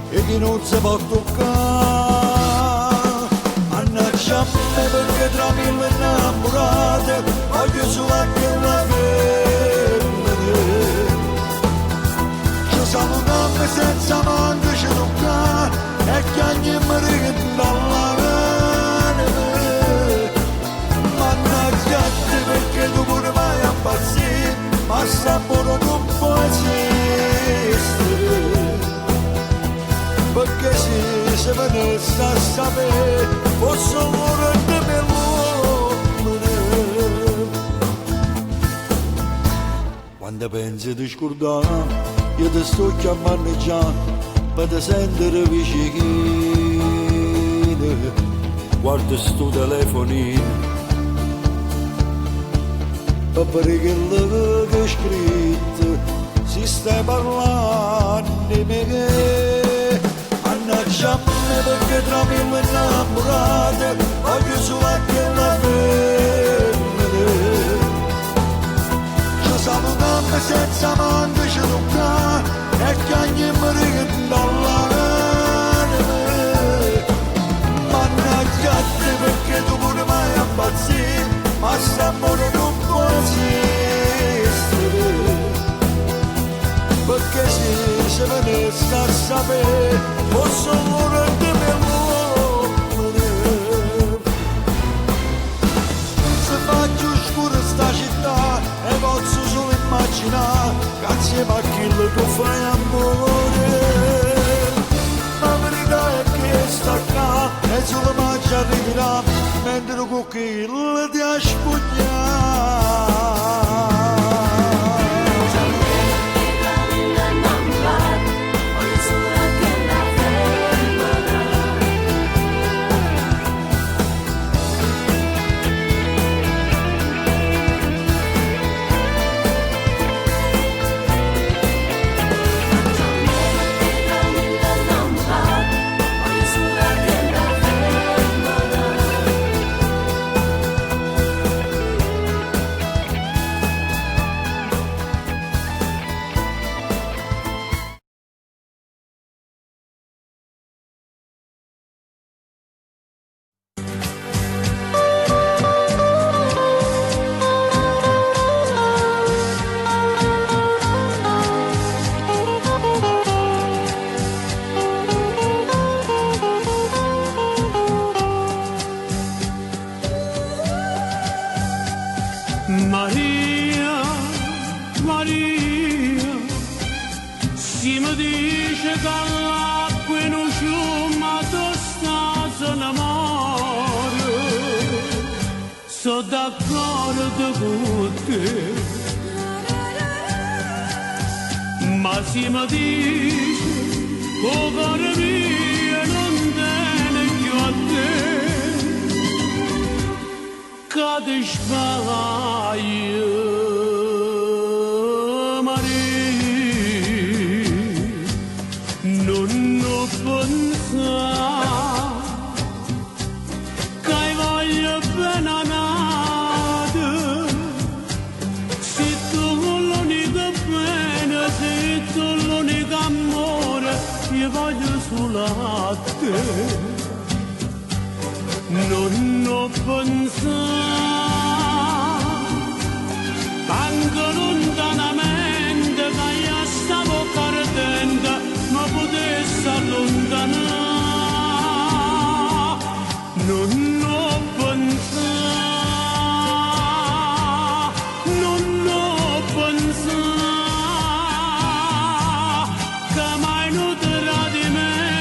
e chi non si può toccare, mannaggia a me perché tra mille innamorate voglio solo anche una femmina, ci salutiamo senza manco ci toccare e che ogni mi dalla s'amore non può esistere, perché se venisse a sapere posso morire per l'uomo. Quando pensi di scordare, io ti sto chiamando già per ti sentire vicino. Guarda sto telefonino, per quello che hai scritto, si stai parlando di me. Mannaggia a me perché tra me innamorate, voglio solo anche la femmina. Ci salutiamo senza manco ci toccare, e che ogni morire dall'anima. Mannaggia a te perché tu pure mai impazzire, ma s'amore non può esistere, perché se venisse a sapere posso morire per l'uomo. Se faccio scura sta città e posso solo immaginare che assieme a chi tu fai amore. La verità è che sta qua e solo mangia arriverà mentre con chi ti ha spugnato. Maria, Maria, si mi dice che l'acqua non sciuma tosta se ne muore, sono d'accordo con te, ma si mi dice che il cuore mio non tiene più a te. Cade sbaglio, Maria, non pensare che voglio bene a nada, se tu l'unica bene, se tu l'unico amore, io voglio solo a te. Non pensare anche lontanamente che io stavo perdendo, ma potessi allontanare. Non pensare, non pensare che mai un tradimento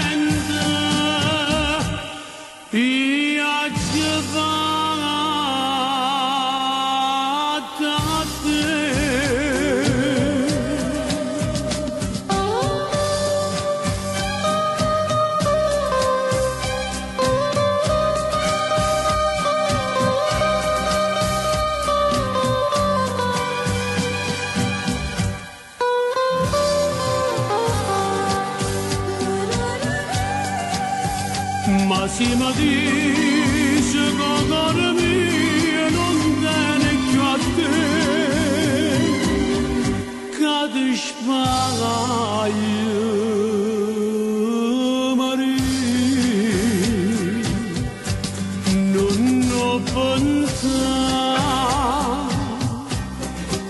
ma si mi dice che il cuore mio non tiene più a te, cade sbaglio, Maria, non pensare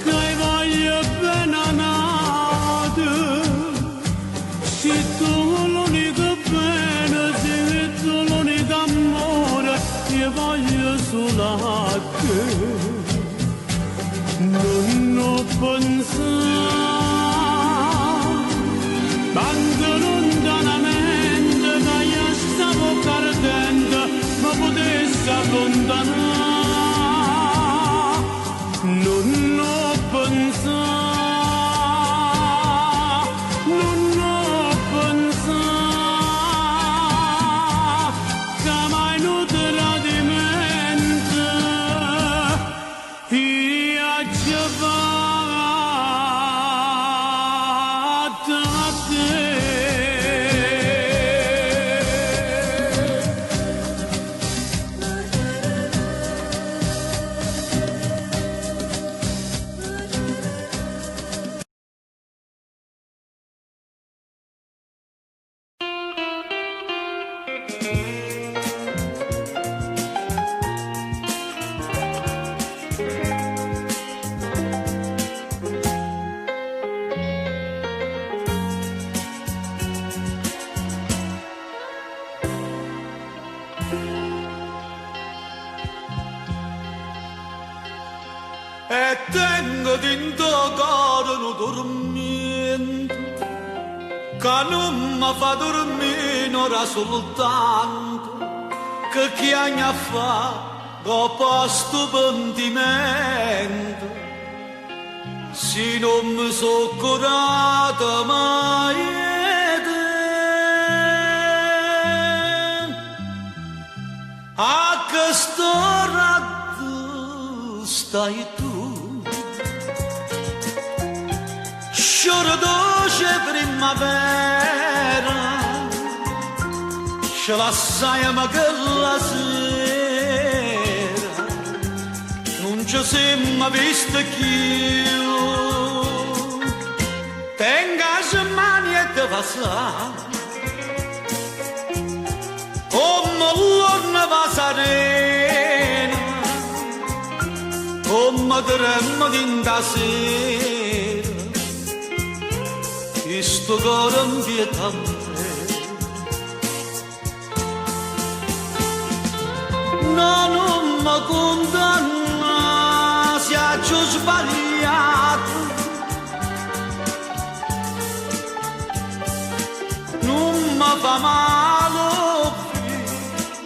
che voglio bene a nada, se tu l'unica bene, se tu l'unico amore, io voglio solo a te. Non pensare tanto lontanamente che io stavo perdendo ma potessi allontanare non ho pensato non ho pensato che mai non tradimento io ci vado a te. E tengo dentro cuore un dormito che non mi fa dormire ora soltanto che chiagna fa dopo sto pentimento se non mi so curata mai a questo ratto stai tu sciora dolce primavera ce la sai ma che la sera non ci siamo visto più tenga le mani e te va sa come l'orna va serena come tremmo d'inda sera questo cuore inquietante no, non mi condanna se ho sbagliato non mi fa male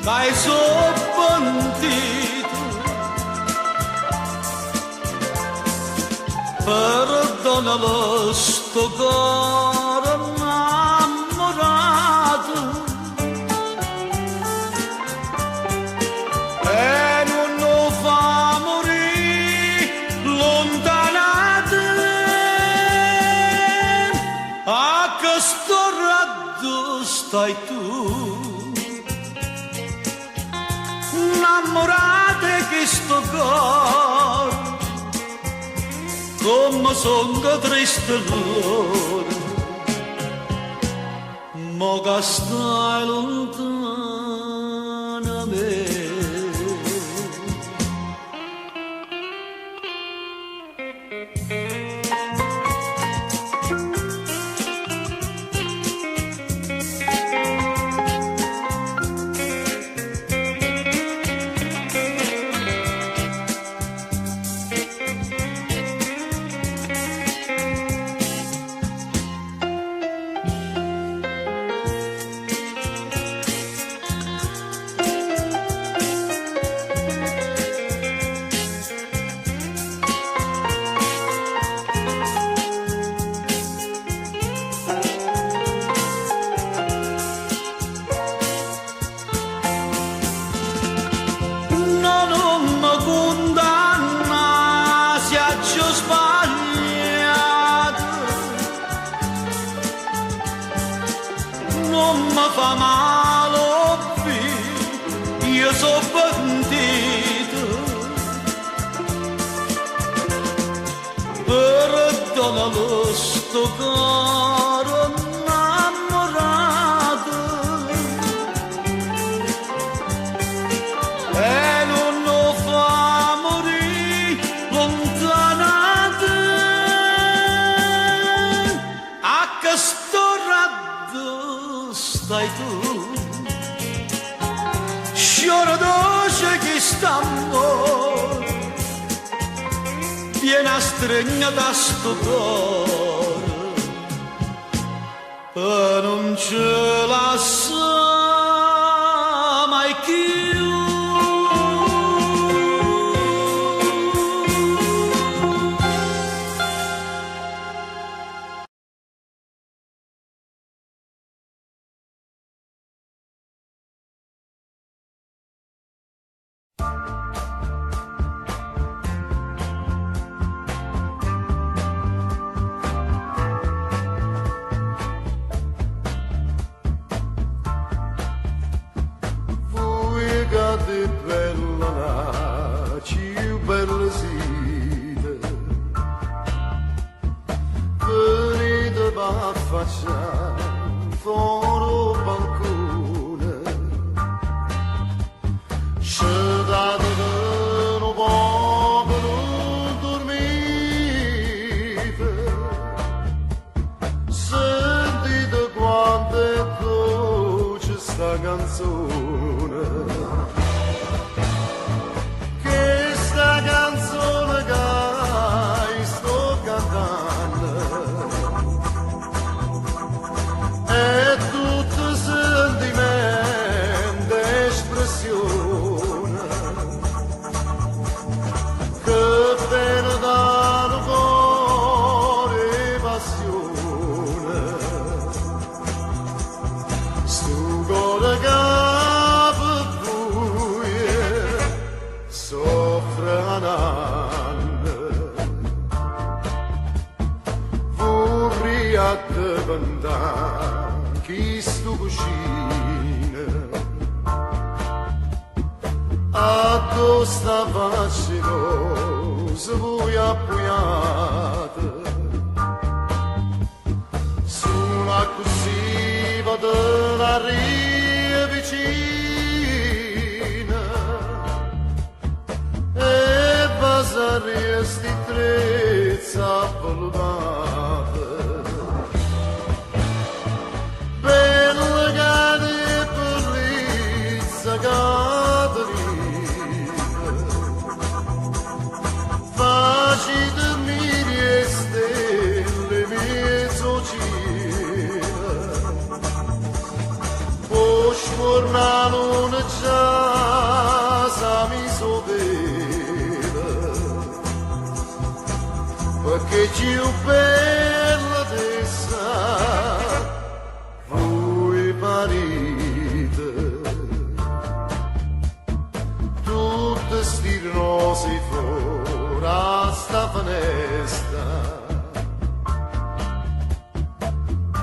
dai sono pentito perdonalo sto cuore innamorato e non lo fa morire lontanato a questo raggio stai tu innamorate che sto cuore come sono triste l'ora ma che stai lontana me. Non mi fa male più, io sono pentito, perdonalo sto cuore innamorato e non lo fa morire lontanato a questo raggio stai tu sciora dolce che st'amore una stregna da sto cuore e non ce la sa mai più.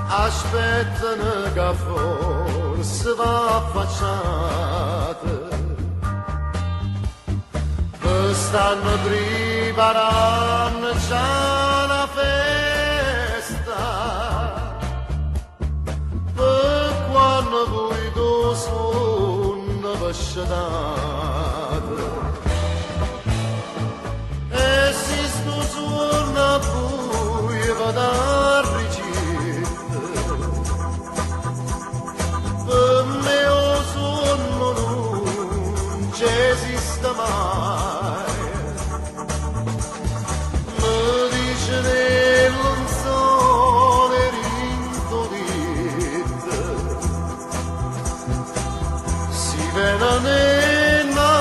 Aspettano che forse va affacciata, stanno preparando già la festa, per quando voi do suono vasciate, e si sto suono a voi vado a ricevere. Per me o sonno non esiste mai, mi dice nel sole rintolite, si vede nella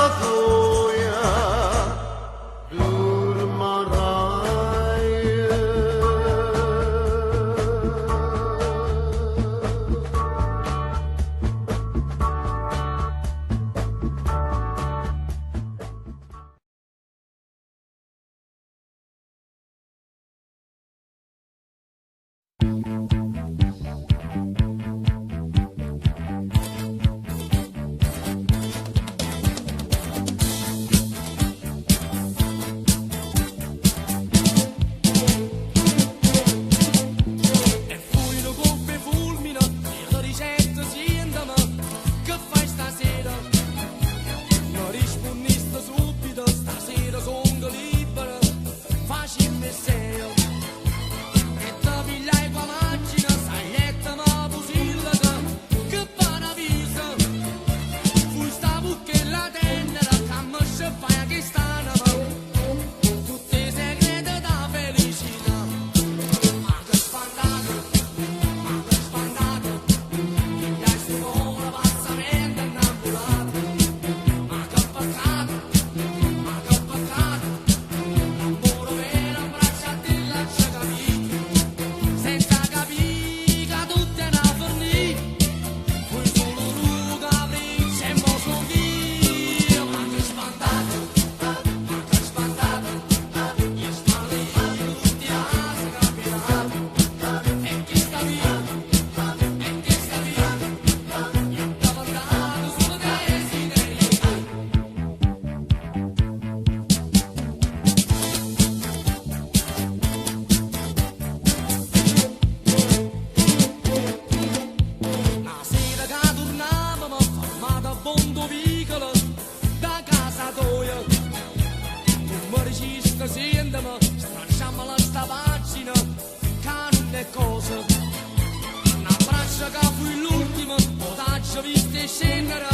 ci viste scendere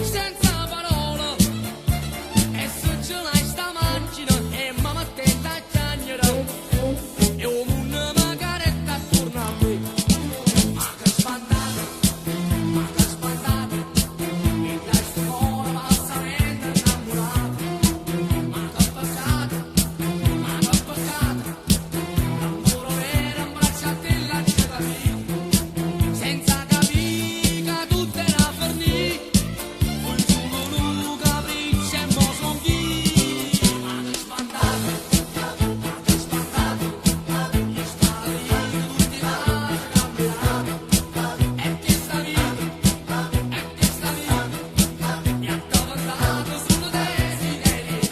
senza parole e se ce l'hai sta macchina e mamma attenta a cagnere e un mondo magari sta attorno a me ma che spantata e da scuola passa mentre innamorato ma che peccato l'amore vero abbracciate e lasciate via senza capire che tutto era fornì poi solo un capriccio e mo son chi ma che spantato gli spari tutti da cambiato e che sta vita mi ha tornato sul desiderio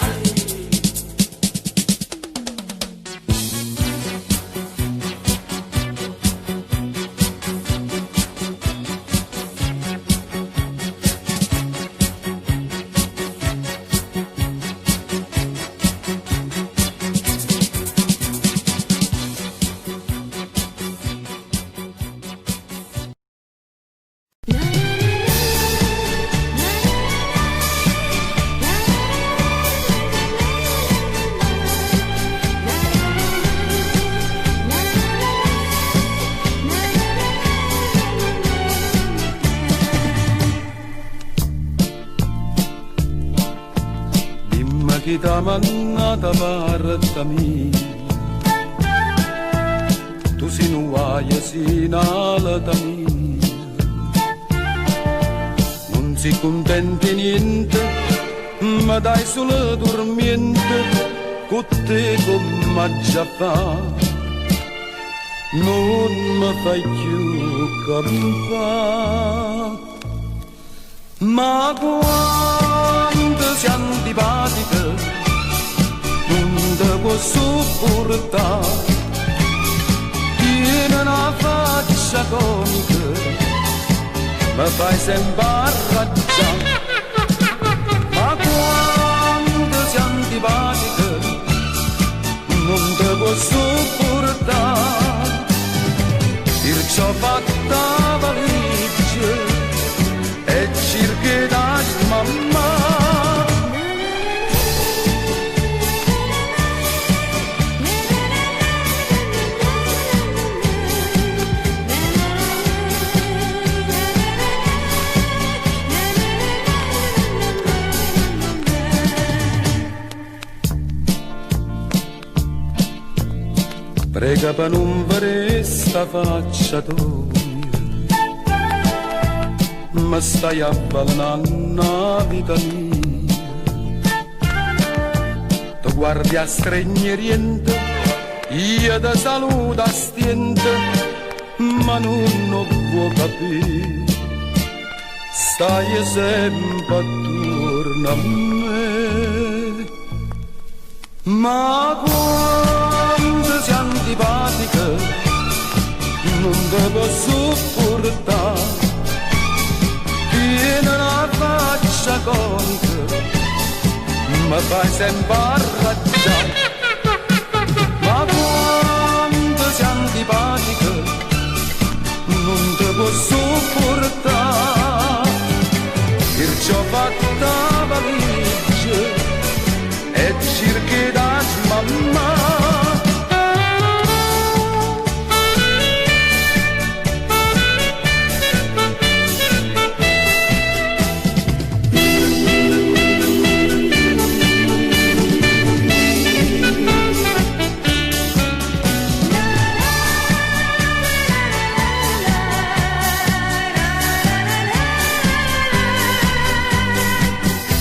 Dimmi chi t'ha mannata parte mia, tu si non vai sin alta mia, non si contenti niente, ma dai solo dormiente, con te come già fa, non mi fai più campare. Ma quando sei antipatica non te può sopportare, tieni una faccia comica, mi fai sempre arrabbiare. Ma quando sei antipatica non te può sopportare, perciò fatta valigia e cerchi da mamma. Prega per non vedere sta faccia tua, ma stai avvelenando la vita mia. Tu guardi a stranieriente, io ti saluto a stiente, ma non può capire, stai sempre attorno a me. Ma quando sei antipatica non te posso sopportare, tieni una faccia comica, mi fai sempre arrabbiare. Ma quando sei antipatica non te posso sopportare, perciò fatta valigia e cerchi da mamma.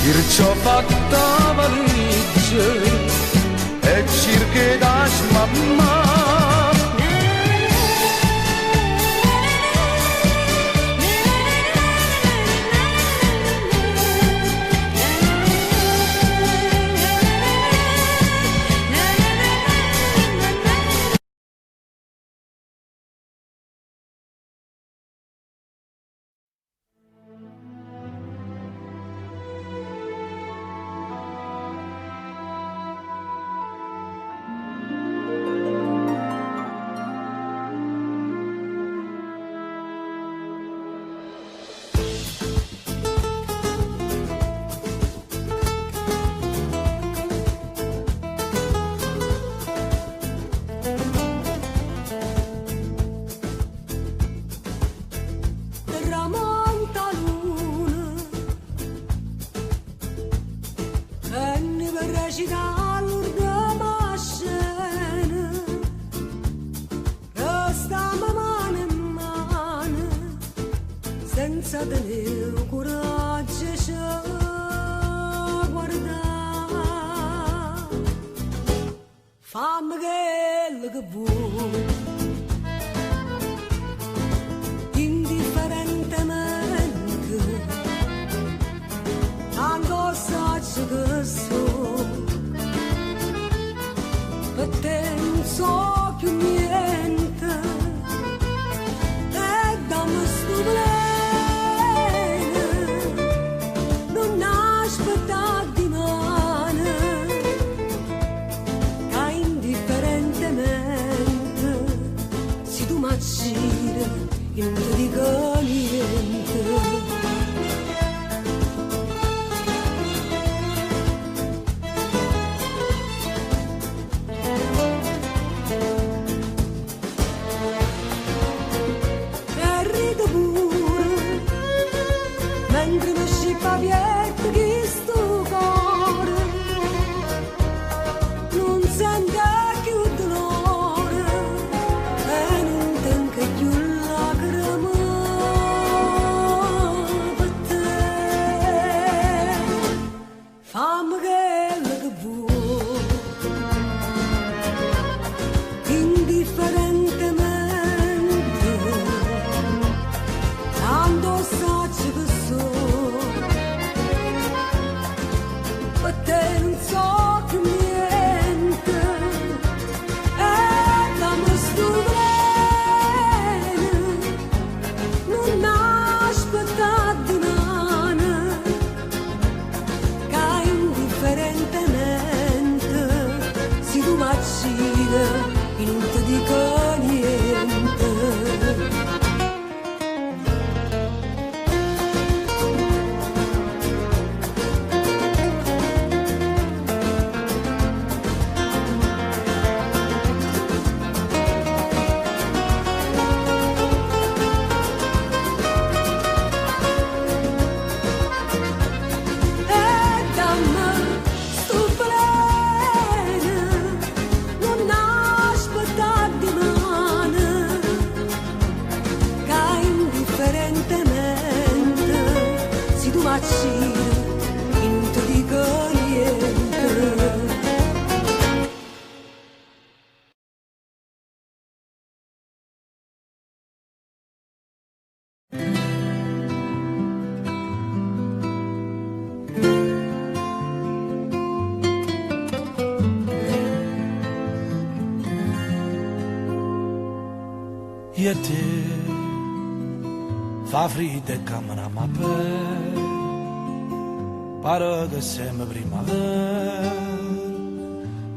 Perciò fatta valigia e cerchi da mamma. Agitalo da mascena, restiamo mano in mano, senza tenere coraggio ci guardare. Fammi quello che vuoi, indifferentemente, tanto saggio che so, per te non so più niente, e dammi sto bene, non aspettare di mano, che indifferentemente, se tu mi aggiri, io non ti dico niente. Mentre mi scippa vieto chi sto cuore non sente più dolore e non tengo più lacrime per te. Fammi quello che vuoi, indifferentemente, tanto saggio che per te non so più niente, e dammi sto bene, non aspettare di mano, che indifferentemente, se tu mi aggiri, io non ti dico niente. E non ti dico niente. Io e te fa freddo e camminiamo a pelle, pare che siamo primavera,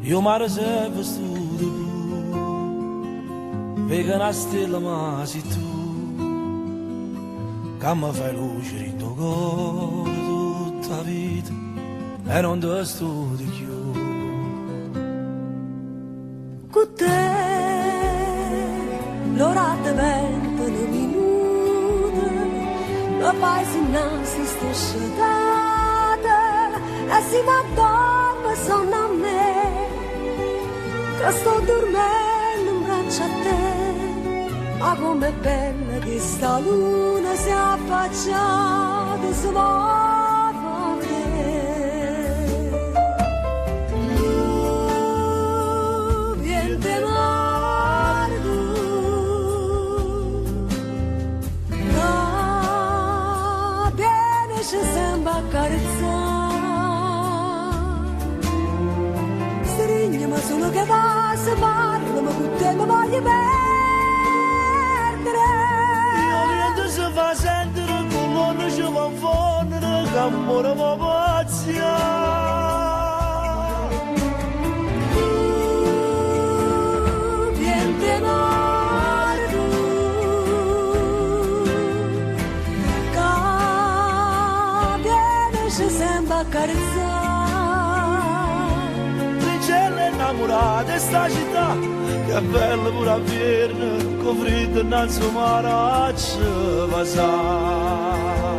io mi riservo vestito blu, perché una stella ma sei tu, che mi fai luce in tuo cuore tutta la vita, e non ti studi più. Con te l'ora diventa un minuto, la paesina si sta sciatata e si va dorme sonno a me, che sto dormendo in braccio a te. Ma com'è bella che sta luna si è affacciata su solo che va, se parla, ma con te mi voglio perdere. Io niente si fa sentire, con l'onno ci va a fondere, che amore va pazzia. Viente mardo, che viene ci sembra accarezzare. Innamorata di sta città, che è bella pure a verne, con freddo innanzi al mare ci passare.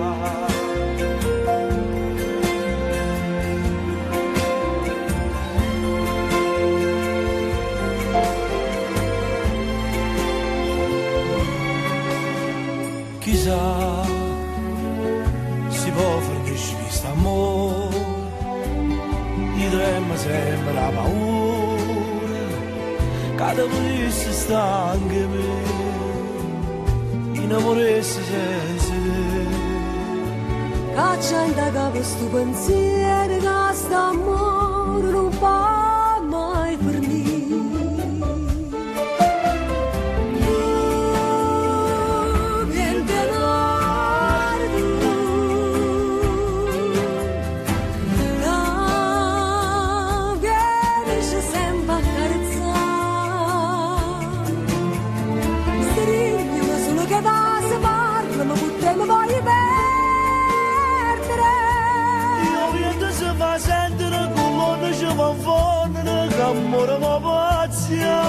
chissà si può far che ci sta amore, i trema sempre la paura, cada volesse sta anche me, innamoresse senza te. Caccia in da capo sto pensiero che sta amore non fa mai finire. Amore ma pazia,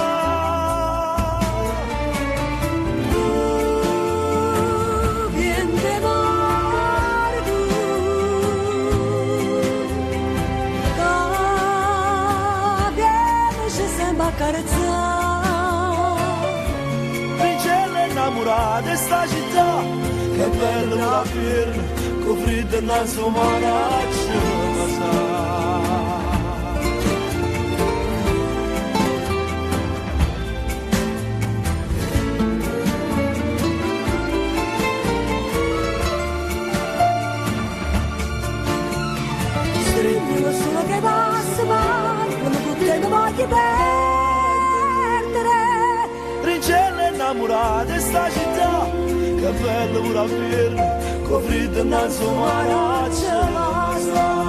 vieni mare tu, vieni ci sembra accarezzare. Princella innamorata di sta città, che bella la firma, con freddo in naso manaccia, ma sa. Solo che passa male, come tutte le voglio perdere. Princella innamorata di sta città, che bella pure a firma, con freddo in naso manaccia, ma sa.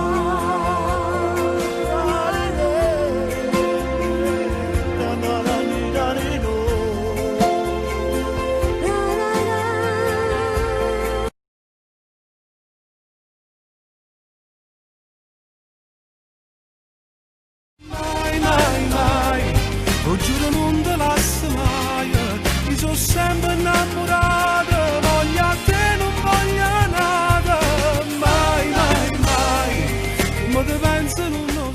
Lo giuro non te lascio mai, mi sono sempre innamorato, voglio a te non voglio nada, mai, mai, mai, come te penso non lo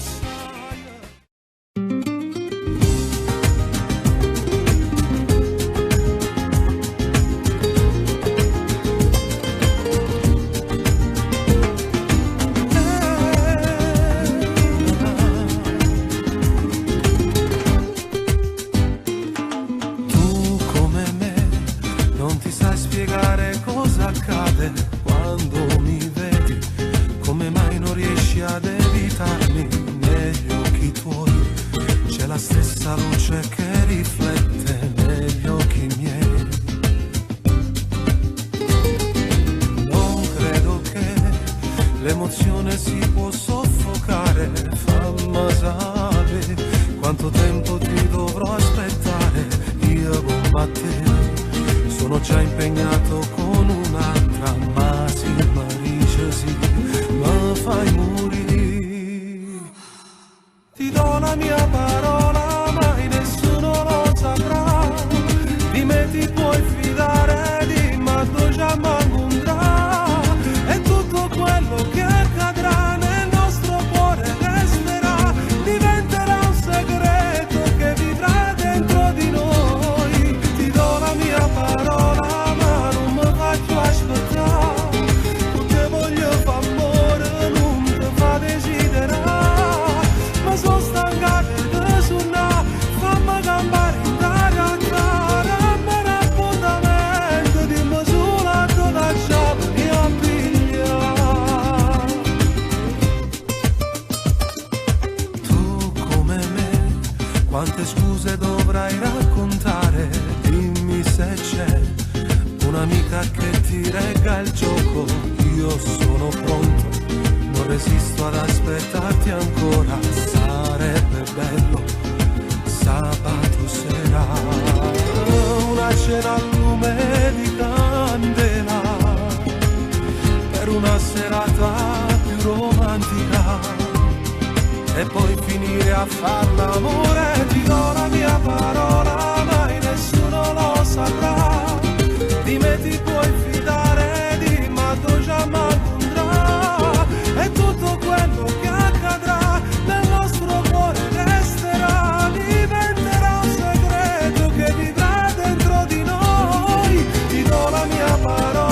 quando mi vedi, come mai non riesci ad evitarmi negli occhi tuoi, c'è la stessa luce che riflette negli occhi miei. Non credo che l'emozione si può soffocare, fammi sapere quanto tempo ti dovrò aspettare, io con te sono già impegnato con un'altra, ma si dice sì, ma fai morire. Ti do la mia parola, mai nessuno lo saprà, di me ti puoi fidare, di Maddo già m'incontrà, e tutto quello che accadrà nel nostro cuore resterà, diventerà un segreto che vivrà dentro di noi. Ti do la mia parola, ma non mi faccio aspettare, perché voglio fa amore, non ti fa desiderare, ma sono stancato di suonare, fammi campare in realtà, ramare appuntamento, dimmi solo a cosa mi appiglia. Tu come me, quante scuse dovrai raccontare, dimmi se c'è un'amica che ti regga il gioco, io sono pronto, non resisto ad aspettarti ancora, sarebbe bello sabato sera, una cena al lume di candela, per una serata più romantica, e poi finire a far l'amore. Ti do la mia parola, mai nessuno lo saprà, di me ti puoi fidare, di Maddo già m'incontrà, e tutto quello che accadrà nel nostro cuore resterà, diventerà un segreto che vivrà dentro di noi. Ti do la mia parola,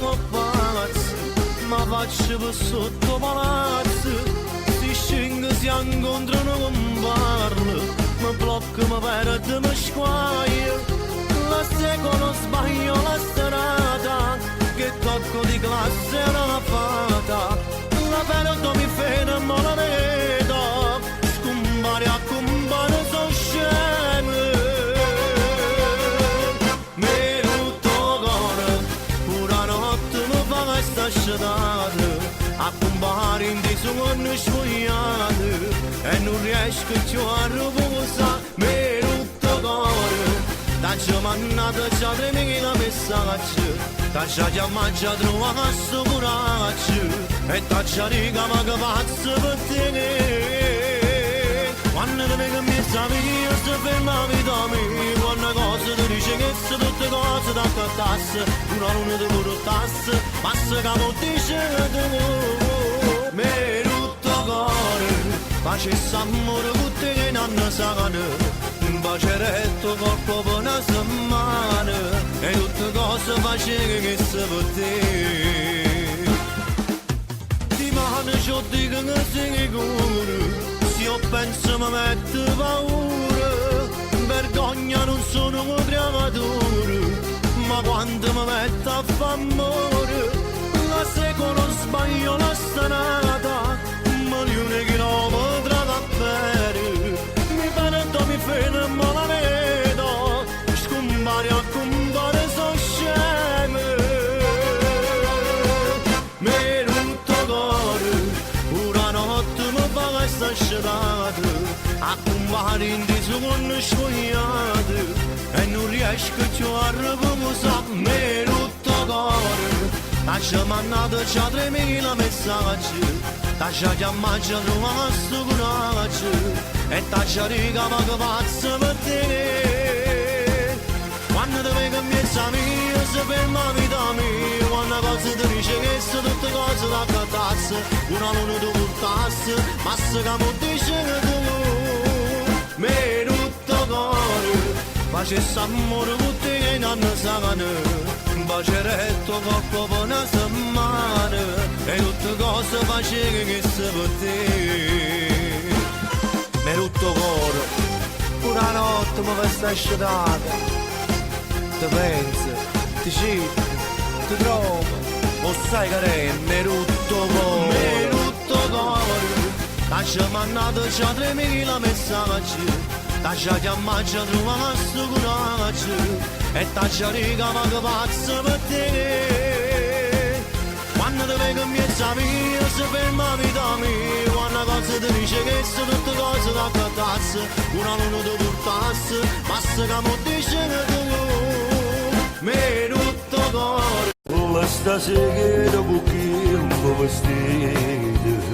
come pazzo, ma faccio per sotto palazzo, si scinga, si incontrano con parlo, mi blocca, mi perde, mi squaglio, la secolo sbaglio la strada, che tocco di classe è una fata, la perdo mi fermo, la vedo, scompare a compare sono sceme. A compare in di suono sfogliato e non riesco più a riposare mi rutto cuore da già mannata già 3.000 messaggi da già mangiato un cazzo coraggio e da già riga ma che pazzo per te quando ti vengo a messa mia si ferma vita mia quando cosa ti dice che se tutte cose da cattasse una luna ti portasse passa che non dice mi rutto cuore facesse amore con te che non sa un baceretto corpo per una settimana e tutte cose facevi che se per te di mano ci dico che sei cuore se io penso mi mette paura vergogna non sono un creatore ma quando mi metto a fa amore la seguo sbaglio la strada milioni di chilometri da bere mi prendo mi fermo la vedo scompare a compare sono sceme mi rutto cuore una notte mi fa questa scelata a compare in di secondo sfogliato e non riesco più a riposare mi rutto cuore da già mandato già 3.000 messaggi da già chiamato un cazzo coraggio e da già riga ma che pazzo per te quando ti vengo a mezza mia si ferma vita mia quando cosa ti dice che sono tutte cose da cattasse una luna ti portasse ma se che mi dice che tu mi rutto cuore facesse amore con te che non sa un baceretto corpo per una settimana e tutte cose facevi che se per te mi rutto cuore una notte mi fai sta sciatata ti pensi, ti cerco, ti trovo o sai che mi rutto cuore da già mandato già 3.000 messaggi da già chiamato un cazzo coraggio e da già riga ma che pazzo per te quando ti vengo a mezza mia si ferma vita mia quando cosa ti dice che sono tutte cose da cattasse una luna ti portasse basta che mi dice che tu mi rutto cuore la stasera con chi un vestito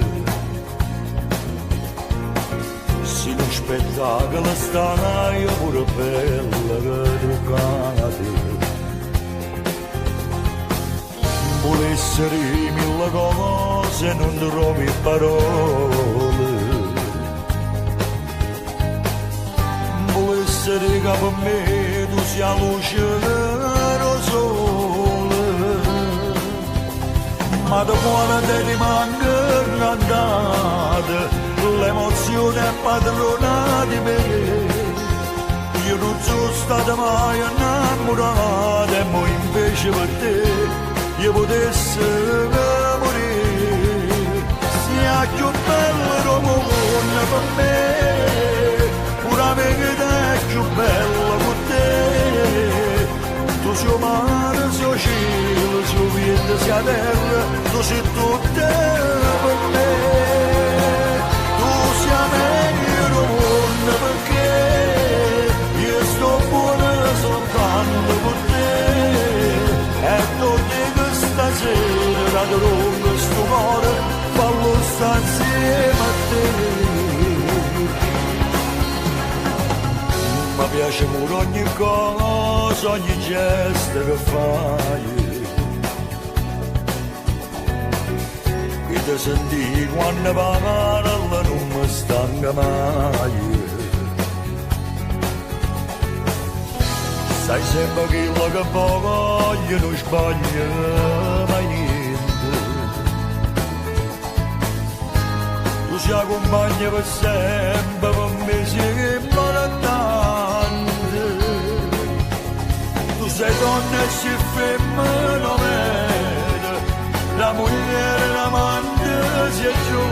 si non spettacolo sta io pure bella educata vuole essere mille cose non trovi parole vuole essere che per me tu sia luce del sole ma da quando ti rimane andata l'emozione è padrona di me io non sono stata mai innamorata e mo invece per te io potessi morire sia più bello come per me pure la vita è più bella con te tu sei mare, sei cielo, sei vento, sei terra tu sei tutto per me meglio perché io sto buono soltanto con te e tutti questa sera da lungo sto cuore fallo sta insieme a te mi piace pure ogni cosa ogni gesto che fai ti senti quando parla non mi stanca mai sai sempre quello che voglio, non sbaglio mai niente. Tu sei compagna per sempre, per me sei importante. Tu sei donna e sei femmina vera, la moglie e l'amante si è giù.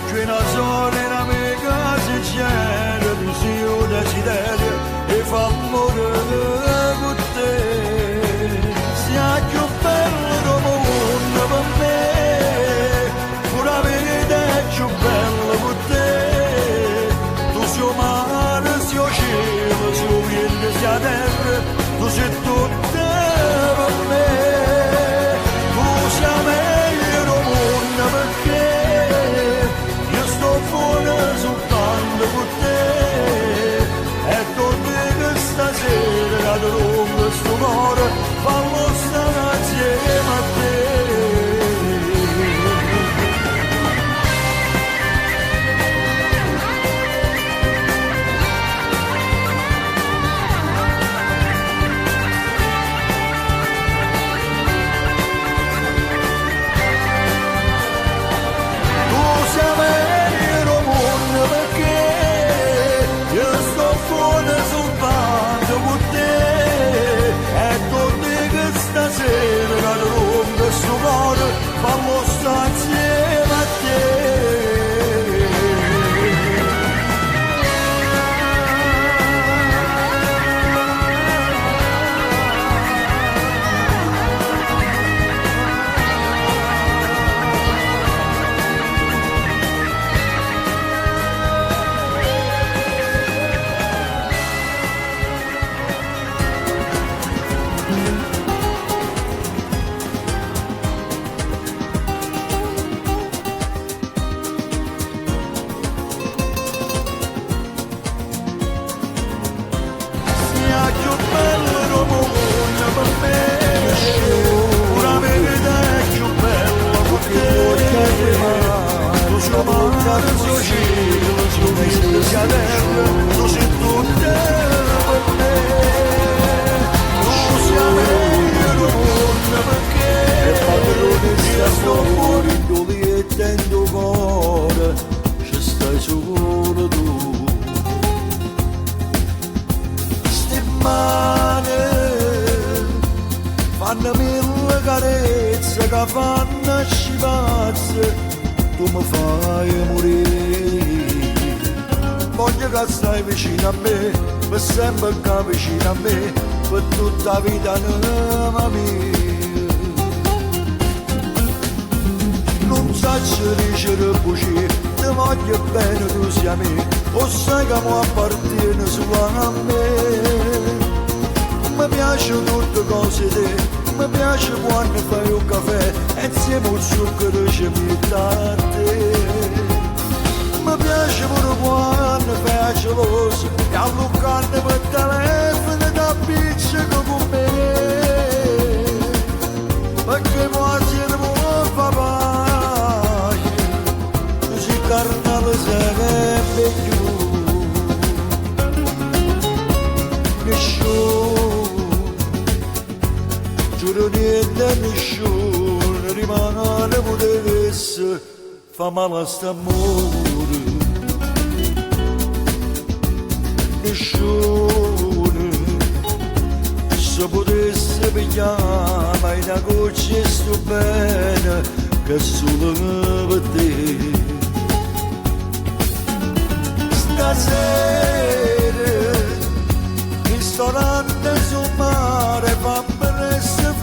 C'è una sola in amica si c'era, tu sei un desiderio e fa morire con te. Sia più bello come mondo per me, pure la vita è più bella con te. Tu sei mare, sei cielo, sei vento, sei terra, tu sei tutta per me. Tu sei meglio del mondo perché buona soltanto con te e torni che stasera da lungo sto cuore fallo stare assieme a te. Tu sei meglio perché io sto fuori soltanto con te e torni che stasera da lungo sto cuore fallo stare insieme a te. Fanno mille carezze che fanno scivazze, tu mi fai morire. Voglio che stai vicino a me, per sempre che vicino a me, per tutta la vita anima mia. Non saccio dicere bugie, ti voglio bene, tu sei a me, o sai che mi appartiene solo a me. Mi piace tutte cose te, mi piace quando fai un caffè e insieme al zucchero ci metti a te. Mi piace pure quando fai geloso e allucando per telefono da pizzica con me, perché quasi non mi fa pace, così carnale sarebbe più nessuno. Giuro niente nessuno rimane potesse fa male a st'amore. Nessuno se potesse pigliare mai una goccia e sto bene che solo per te. Stasera ristorante sul mare fa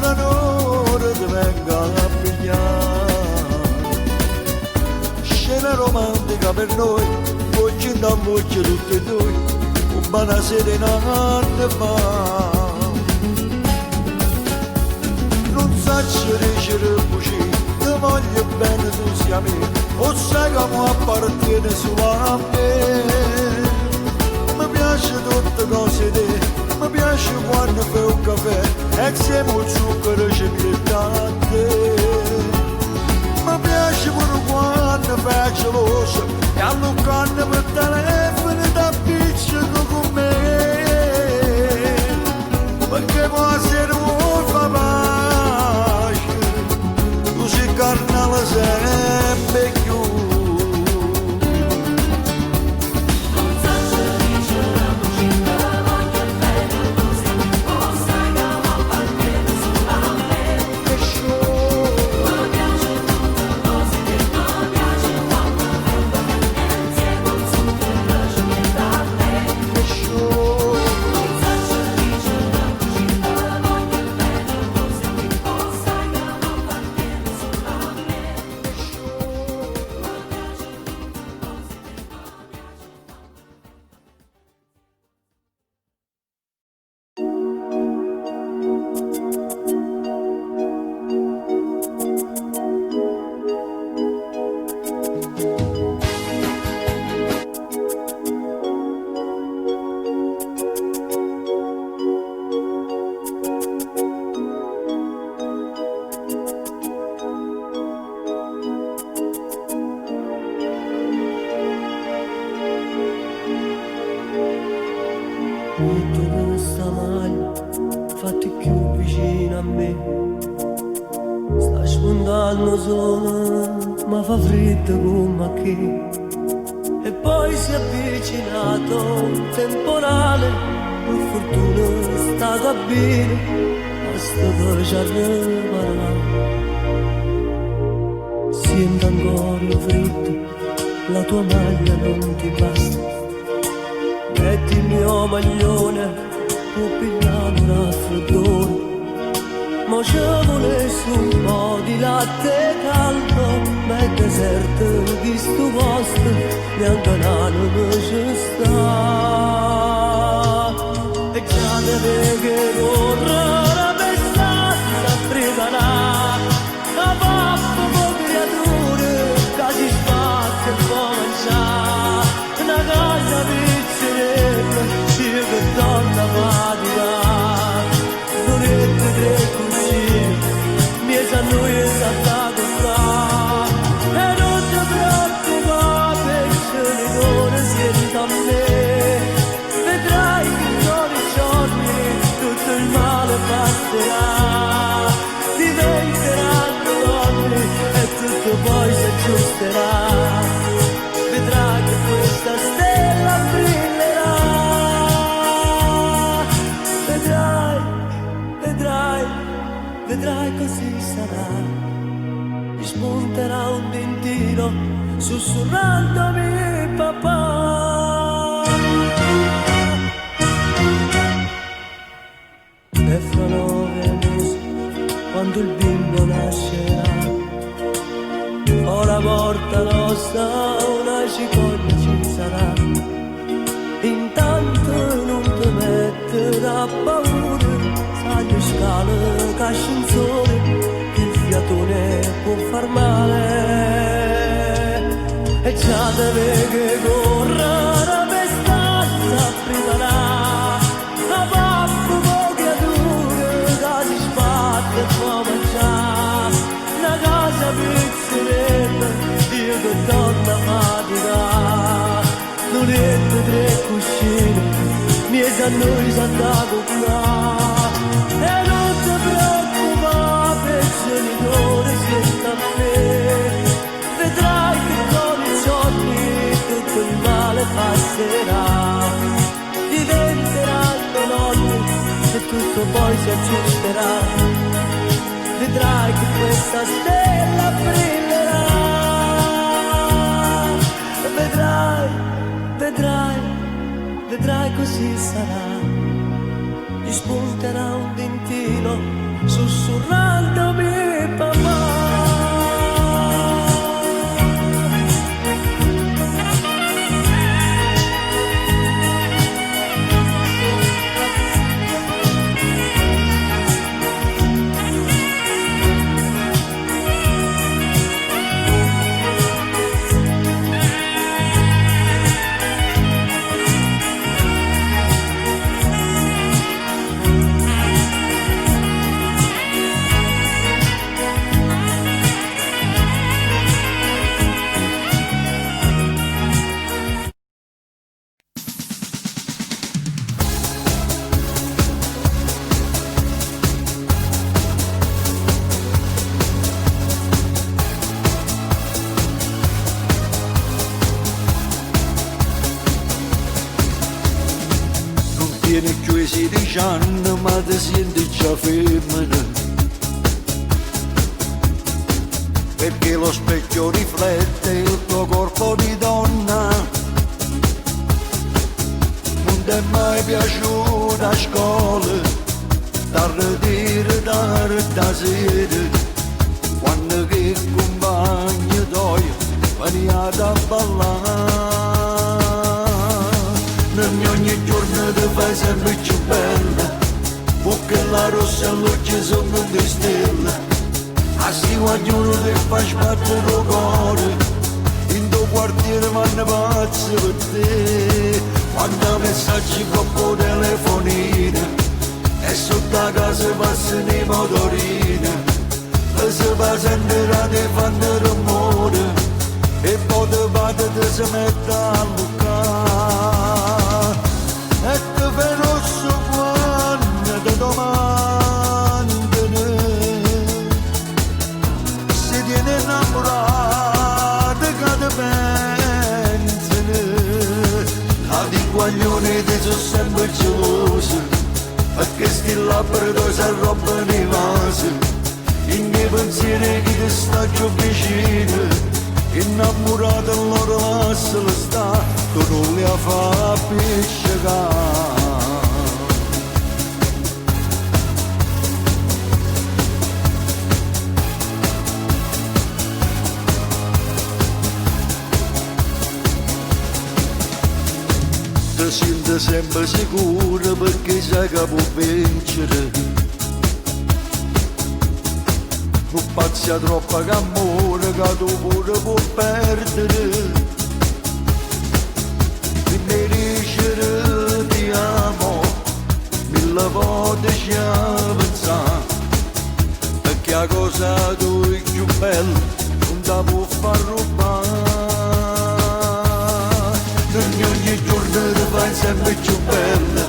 fra un'ora ti venga a pigliare. Scena romantica per noi, voglio da voce tutti e due, un buonasera in anni fa. Non saccio dicere bugie, ti voglio bene tu sia me, o sai che mi appartiene solo a me. Mi piace tutte cose te, mi piace quando fai un caffè e insieme al zucchero ci metti a te. Mi piace pure quando fai geloso e allucando per telefono da pizzica con me, sempre più. Tutto questa maglia fatti più vicino a me. Sta spuntando sole, ma fa freddo come a che. E poi si è avvicinato un temporale, per fortuna è stata bene, basta per ci arrivare. Sento ancora il freddo, la tua maglia non ti basta. Metti il mio maglione, può pigliare un raffreddore. Ma ci volesse un po' di latte caldo, ma è deserto di sto posto, neanche un'anima ci sta. E già deve che correre per stare preparare, ma papà con creature, che si spazia e può mangiare, una casa pizzerella, io che donna fatica, volete tre così, mi sanno io saltato qua, e non ti preoccupare, genitore siete a me, vedrai che con i giorni tutto il male passerà, diventeranno donne e tutto poi si aggiusterà, vedrai che questa stella brillerà, vedrai così sarà, mi spunterà un dentino sussurrandomi papà. E fra 9 mesi, quando il bimbo nascerà, o la porta nostra una cicogna ci sarà, intanto non ti mettere a paura, le scale cascinzone, che il fiatone può far male, e già deve che correre per stanza preparare, a pappo con creature, che si sbatte e può mangiare, una casa pizzerella, io che donna fatica, non è tre cuscini, mi sanno io saltato qua. E non ti preoccupare, genitore siete a me, vedrai che con i giorni tutto il male passerà, diventeranno nonni e tutto poi si aggiusterà, vedrai che questa stella brillerà, vedrai così sarà. Spunterà un dentino sussurrandomi papà. tuoi 16 anni ma ti senti già femmina, perché lo specchio riflette il tuo corpo di donna. Non ti è mai piaciuta a scuola, t'arredire da sera, quando che compagni tuoi veniate a ballare. Ogni giorno ti fai sempre più bella, perché la rossa all'occhio sono di stelle. A sti guaglioni ti fai sbattere il cuore, in tuo quartiere vanno pazzi per te. Quando messaggi con telefonino e sotto la casa passano i motorini, e se va sentirà ti fanno rumore e poi ti vado e si mette a luccare. E ti fai rosso quando ti domandano se ti è innamorata che ti pensano. La di guaglione ti sono sempre geloso, perché sti labbra tu si arrobbano i vasi, in miei pensieri che ti sta più vicino. Innamorata allora lasciala sta, tu non li fa appiccicare. Ti senti sempre sicura perché sai che può vincere. Non pazia troppo che amore che tu pure può perdere. Mi dicere ti amo, mille volte ci ha pensato, perché la cosa tu è più bella, non ti può far rubare. Ogni giorno ti fai sempre più bella,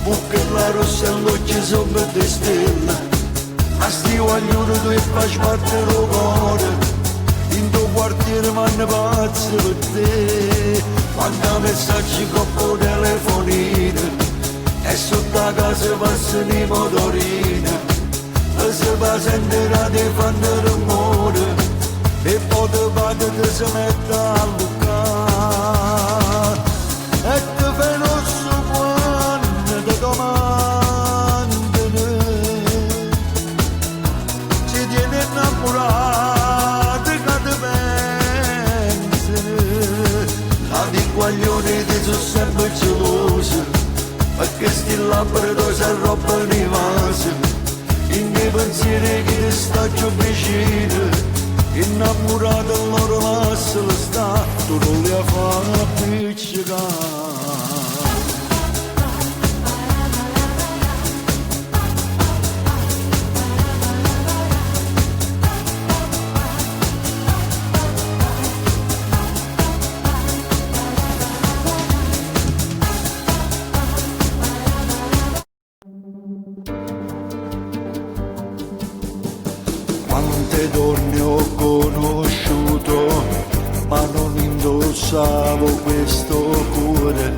perché la rossa all'occhio sono di stelle. A sti guaglioni tu e fai sbattere il cuore, in tuo quartiere vanno pazzi per te. Quando messaggi con telefonino e sotto la casa passano i motorini, e se va sentirà ti fanno rumore e poi ti vado e si mette a luccare. E ti fai rosso quando ti domandano se ti è innamorata che ti pensano. La di guaglione ti sono sempre geloso, perché sti labbra tu si arrobbano i vasi, in miei pensieri che ti sta più vicino. Innamorata allora lasciala sta, tu non li fai appiccicare. Quante donne ho conosciuto, ma non indossavo questo cuore.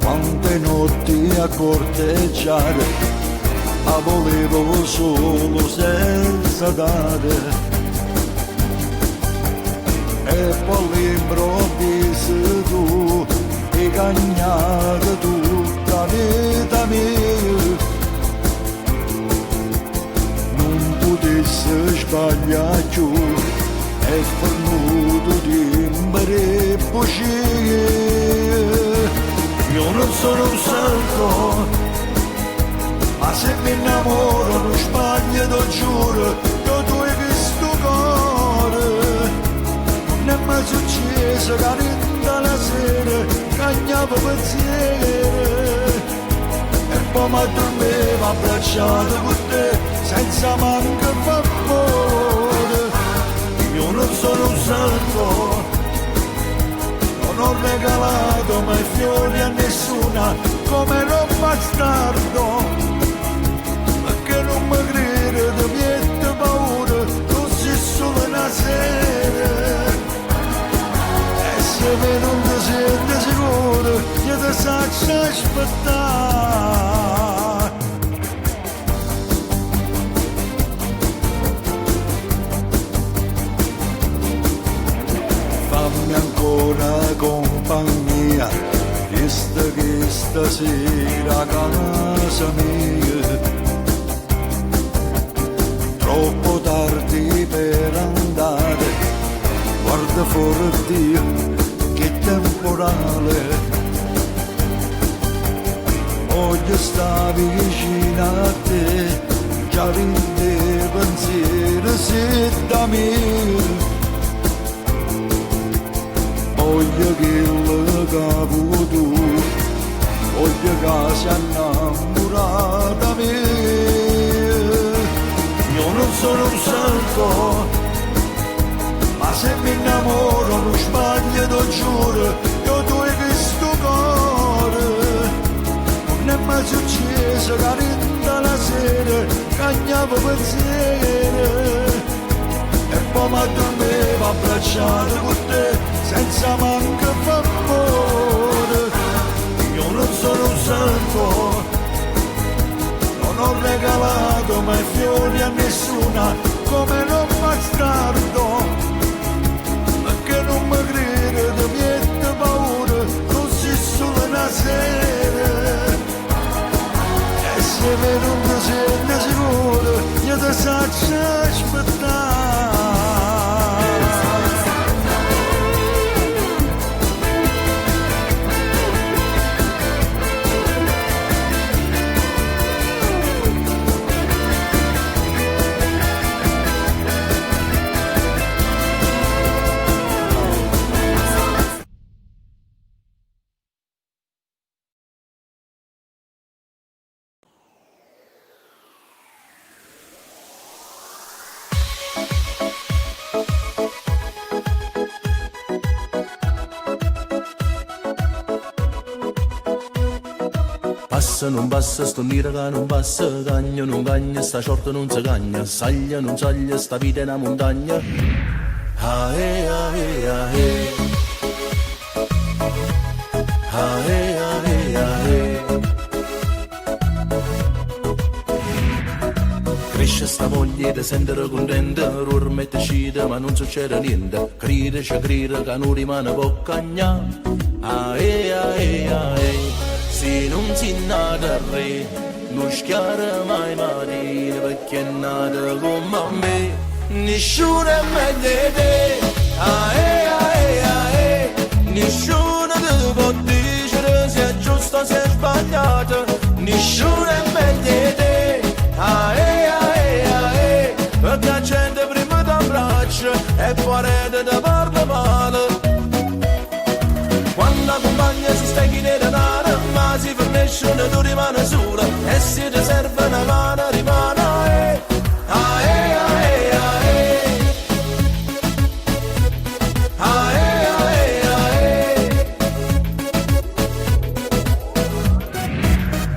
Quante notti a corteggiare, ma volevo solo senza dare. E poi all'improvviso tu hai cagnato tutta la vita mia. Potesse sbagliare più e fornuto timbri e bugie. Io non sono un santo, ma se mi innamoro non sbaglio, lo giuro, che tu hai visto cuore. Non è mai successo che rinda la sera cagnavo pensieri e poi mi dormivo abbracciato con te senza manco favore. Io non sono un santo, non ho regalato mai fiori a nessuna come ero bastardo, perché non mi crede di niente paura, così solo una sera. E se me non ti senti sicuro, io ti sa aspettare. Fammi ancora compagnia, visto che stasera a casa mia troppo tardi per andare, guarda fuori Dio che temporale. Voglio stare vicino a te, già rinde pensiero se da me. Voglio che lo capo tu, voglio che si innamora da me. Io non sono un santo, ma se mi innamoro non sbaglio, lo giuro, io tu hai questo cuore. Non è mai successo che rinda la sera, cagnavo pensiero, e poi mi dormivo abbracciato con te, senza manco favore. Io non sono un santo, non ho regalato mai fiori a nessuna, come non bastardo, perché non mi crede, ti mette paura, non si solo una sera. E se vedo un presente sicuro, io ti saccio aspettare. Passa non passa, sto nera che non passa, cagna non cagna, sta short non si cagna, saglia non saglia, sta vita è una montagna. Ae, ae, ae. Ae, ae, ae. Cresce sta voglia di sentire contenta, ormai ti scide ma non succede niente, crede che non rimane può cagna. Ae, ae, ae. Se non si nata re, non schiara mai mattina, perché è nata come me. Nessuno è meglio di te, ae, ae, ae. Nessuno ti può dire se è giusto o se è sbagliato. Nessuno è meglio di te, ae, ae, ae. Perché la gente prima ti abbraccia e poi ti parla male. Quando la compagna si sta in denaro, ma si fornisce una tu rimane sola, e se ti serve una mano rimane ae, ae, ae, ae. Ae, ae, ae.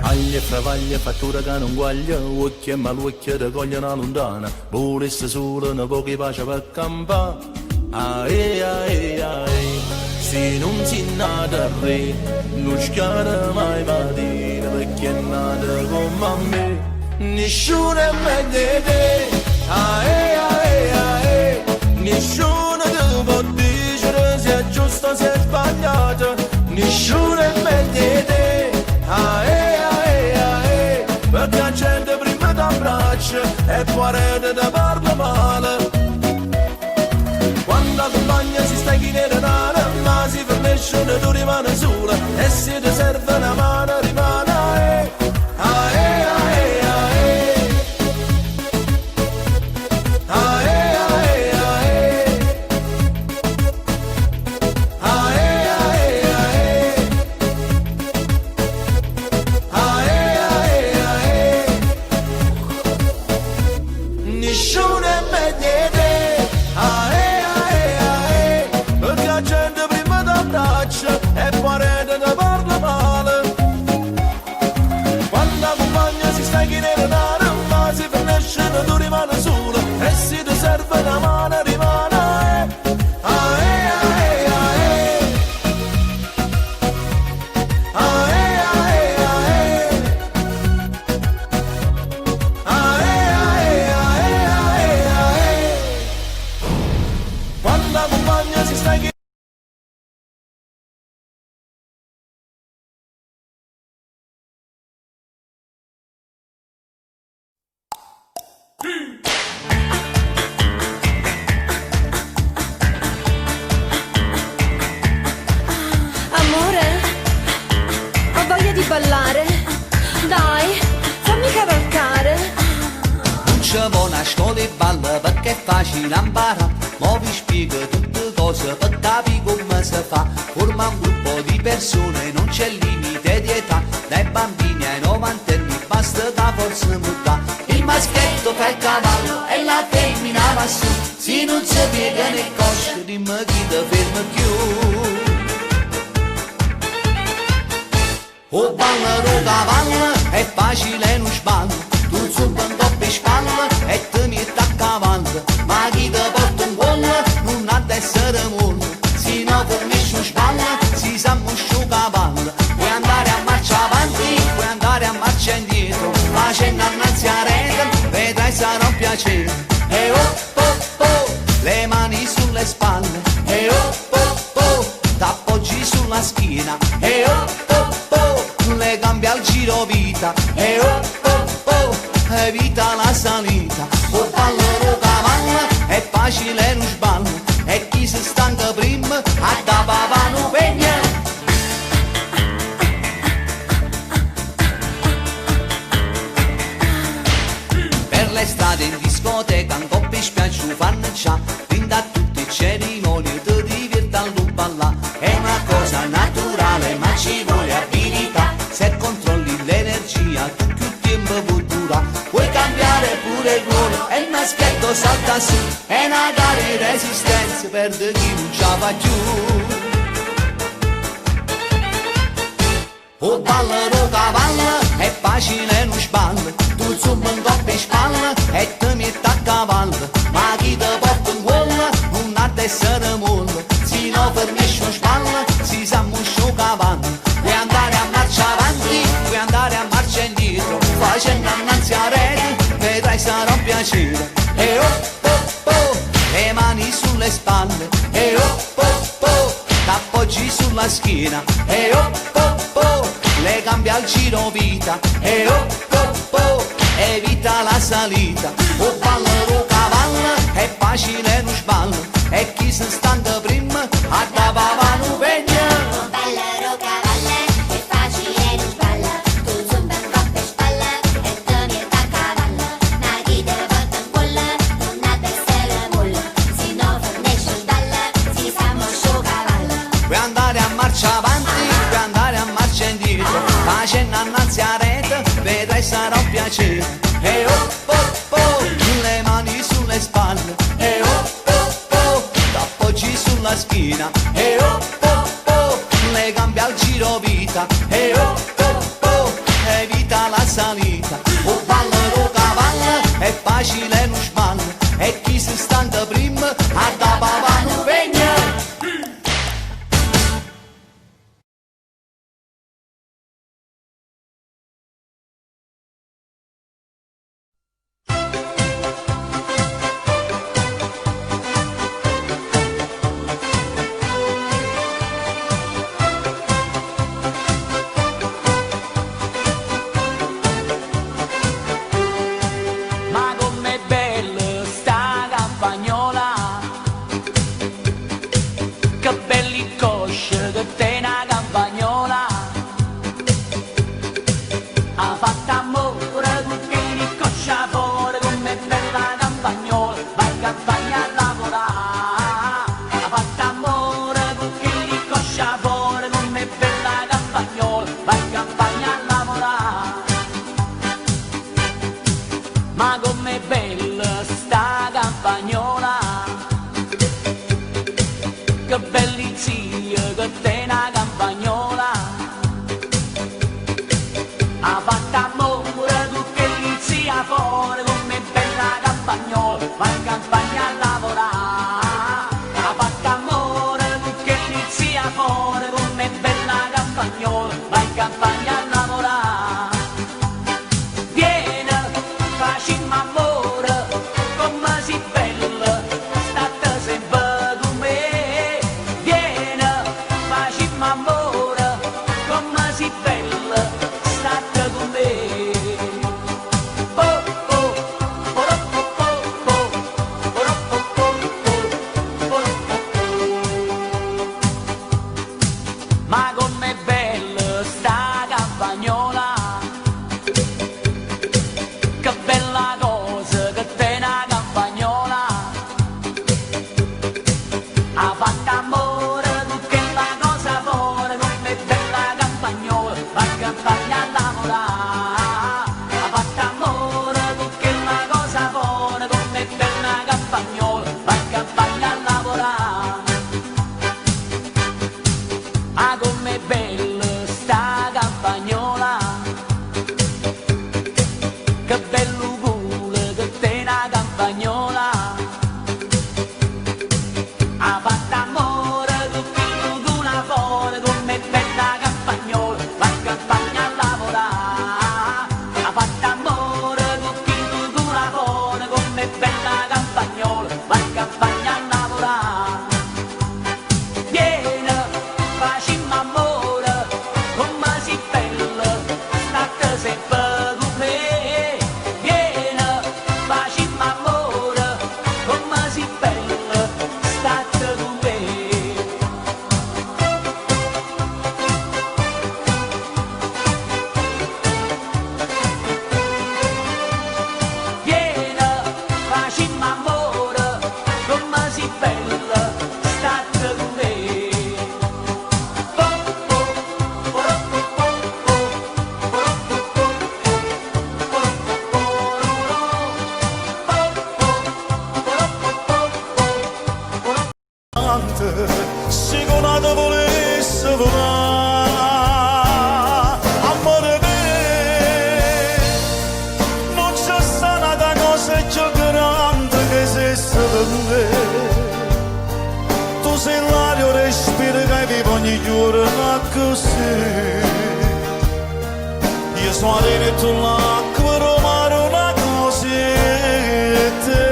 Aglia e travaglia, fattura che non guaglia, occhio e malucchio ti cogliono lontana, volesse solo una poca pace per campare. Ae, ae, ae. Se non si nata re, non schiara mai mattina, perché è nata come me. Nessuno è meglio di te, ae, ae, ae. Nessuno ti può dire se è giusto o se è sbagliato. Nessuno è meglio di te, ae, ae, ae. Perché la gente prima ti abbraccia e poi ti parla male. Quando la compagna si sta in denaro, ma si fornisce una tu rimane sola, e se ti serve una mano rimane ae, ae, ae, ae. Ae, ae, ae. Ae, ae, ae. Ae, ae, ae. Nessuno è meglio di te, ae. E poi ti parla male. Quando la compagna si sta in denaro, ma si finisce e tu rimane sola, e se ti serve una mano rimane ae, ae, ae, ae. Ae, ae, ci vuole a scuola e balla perché è facile imparare. Mo vi spiego tutte cose per capire come si fa. Forma un gruppo di persone, non c'è limite di età. Dai bambini ai 90 anni basta da forza metà. Il maschietto fa il cavallo e la femmina va su. Se non si piega né coscia, dimmi chi ti ferma più. O ballo cavallo è facile non sballo. Tu zumba un doppio spalle e ti metti a cavallo. Ma chi ti porta un gol non ha da essere mollo. Se no fornisci un spalle si sa muscio cavallo. Puoi andare a marcia avanti, puoi andare a marcia indietro. Facendo innanzi a rete, vedrai sarà un piacere. E oh oh oh, le mani sulle spalle. E oh oh oh, t'appoggi sulla schiena. E oh oh oh, le gambe al giro vita. E oh oh oh, evita la salita. O ballo cavallo è facile non sballo. E chi si stanca prima a da papà pegna. Per le strade in discoteca un coppia spiaggia fanno già. Fin a tutte le cerimonie ti diverti a ballare. È una cosa naturale ma ci vuole abilità. Se controlli l'energia tu più tempo può durare. Puoi cambiare pure il ruolo e il maschietto salta su. È una gara di resistenza per chi non ce la fa più. O ballo cavallo è facile non sballo. Tu zumba un coppia in spalla e ti metti a cavallo. Ma chi ti porta un gol non ha da essere mollo. Se no fermisci un spalla si sa muscio cavallo. Puoi andare a marcia avanti, puoi andare a marcia indietro. Facendo innanzi a rete, vedrai sarà un piacere. E oh oh oh, le mani sulle spalle. E oh oh oh, t'appoggi sulla schiena. E oh oh oh, le gambe al giro vita. E oh oh oh, evita la salita. O ballo cavallo è facile non sballo. E chi si stanca prima a da papà non pegna. O ballo cavallo è facile non sballo. Tu zumba un po' per spalla e ti metti a cavallo. Ma chi te porta un gol non ha da essere mollo. Se no fornisce un sballo si sa moscio cavallo. Puoi andare a marcia avanti, puoi andare a marcia indietro. Facendo innanzi a rete, vedrai sarà un piacere. E oh oh oh, le mani sulle spalle. E oh oh oh, t'appoggi sulla schiena. E oh oh oh, le gambe al giro vita. E oh oh oh, evita la salita. O ballo cavallo è facile non sballo. E chi si stanca prima a da papà non pegna. Ma com'è bella sta campagnola, che belli cosci che te una campagnola. Ha fatto amore con che di coscia fuori, com'è bella campagnola, va in campagna a lavorare. Ha fatto amore con che di coscia fuori, com'è bella campagnola, va in campagna a lavorare. Ma com'è bella sta campagnola, che belli zia che te una campagnola. Ha fatto amore tu che li zia fuori, com'è bella campagnola, va in campagna campagnola. Ha fatto amore con figlio d'una fora, come bella campagnola, va in campagna a lavorare. Ha fatto amore con figlio d'una fora, come bella campagnola, va in campagna a lavorare. Vieni, facciamo amore, come si bella, state sempre con me. Vieni, facciamo amore, come si bella, state con me. Vieni, facciamo amore, come si bella, state con me. Secondo volesse volare, amore mio, non c'è stata cosa più grande che esiste per me. Tu sei l'aria, respiro che vivo ogni giorno così. Io sono arena e tu l'acqua, romare una cosa e te.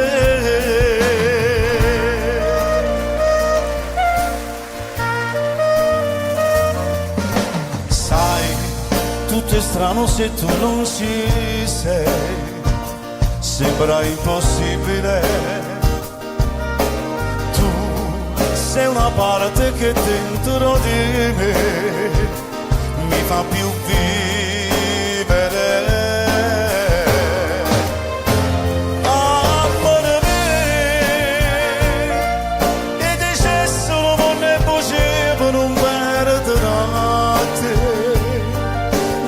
Tutto è strano se tu non ci sei, sembra impossibile. Tu sei una parte che dentro di me mi fa più vivere. Amore mio, e dice solo non è possibile non perdere a te.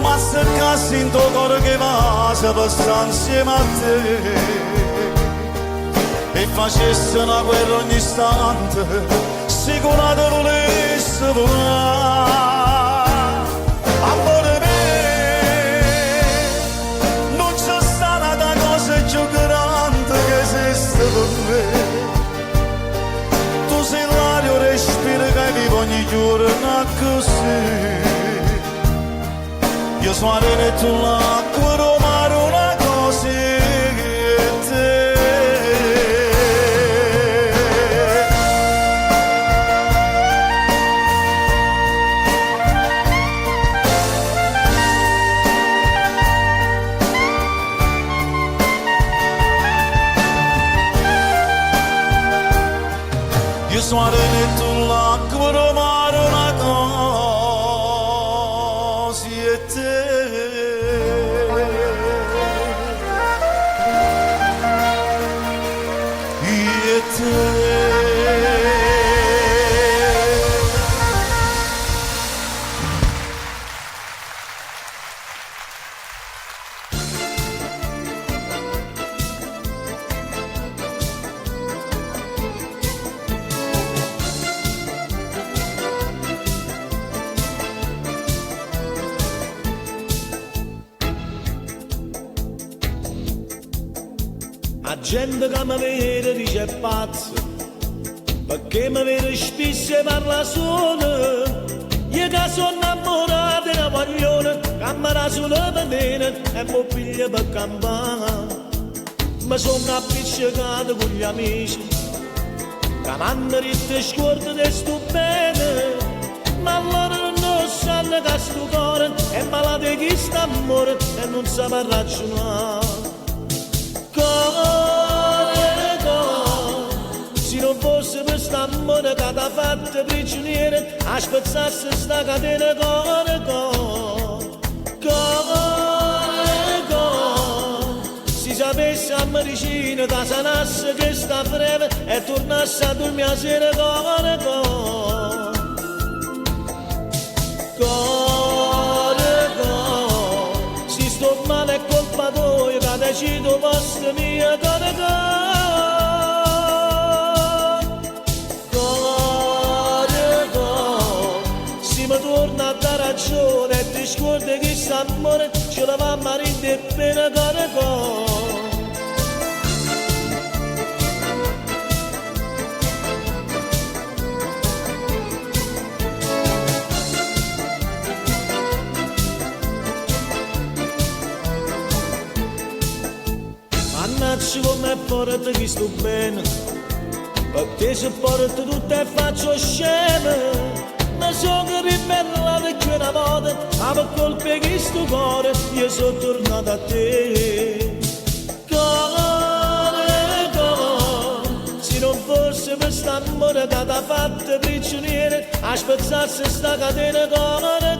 Ma se casi in tuo cuore che va, se passa insieme a te e facesse una guerra ogni istante, sicuramente volesse volare. Amore mio, non c'è stata cosa più grande che esiste per me. Tu sei l'aria, respiro che vivo ogni giorno così. Io sono arena e tu l'acqua, romare una cosa e te. Io sono arena e tu l'acqua, romare una cosa e te. La gente che mi vede dice pazzo, perché mi vede spesso e parla solo. Io che sono innamorato di una paglione, che mi dà solo per bene e mi piglia per campare. Mi sono appiccicato con gli amici, che mi hanno detto scordo di sto bene. Ma loro non sanno che sto cuore è malato di questo amore e non sa per ragionare. Cuore, se non fosse per quest'amore che t'ha fatto prigioniere, a spezzarsi sta catena. Cuore, si sapesse a medicina che sanasse che sta breve e tornasse a dormire a sera. Cuore, si sto male è colpa tua che decido posto mio. Si mi torna a dare ragione e ti scordi che questo amore ce la va a marito e pena. porta che sto bene, perché se porta tutto e faccio scena. Ma so che ribella perché una volta avevo colpe che sto cuore, io sono tornato a te. Cuore, se non fosse per st'amore che ti ha fatto prigioniere, a spezzarsi sta catena, cuore,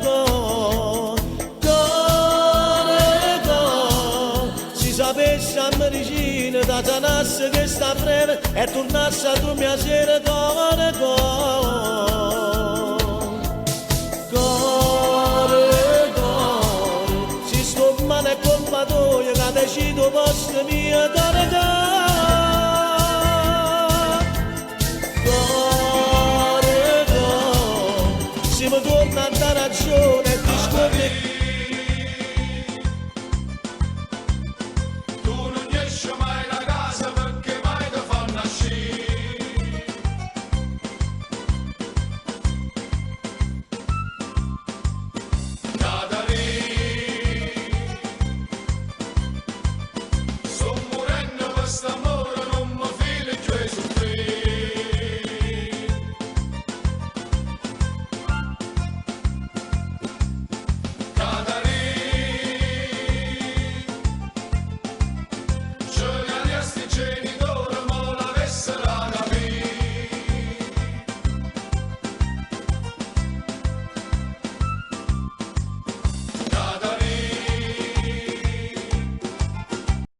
se sapessi a medicina da sanasse che sta breve e tornasse a dormire a sera, si sto male colpa tua che decido posto mia,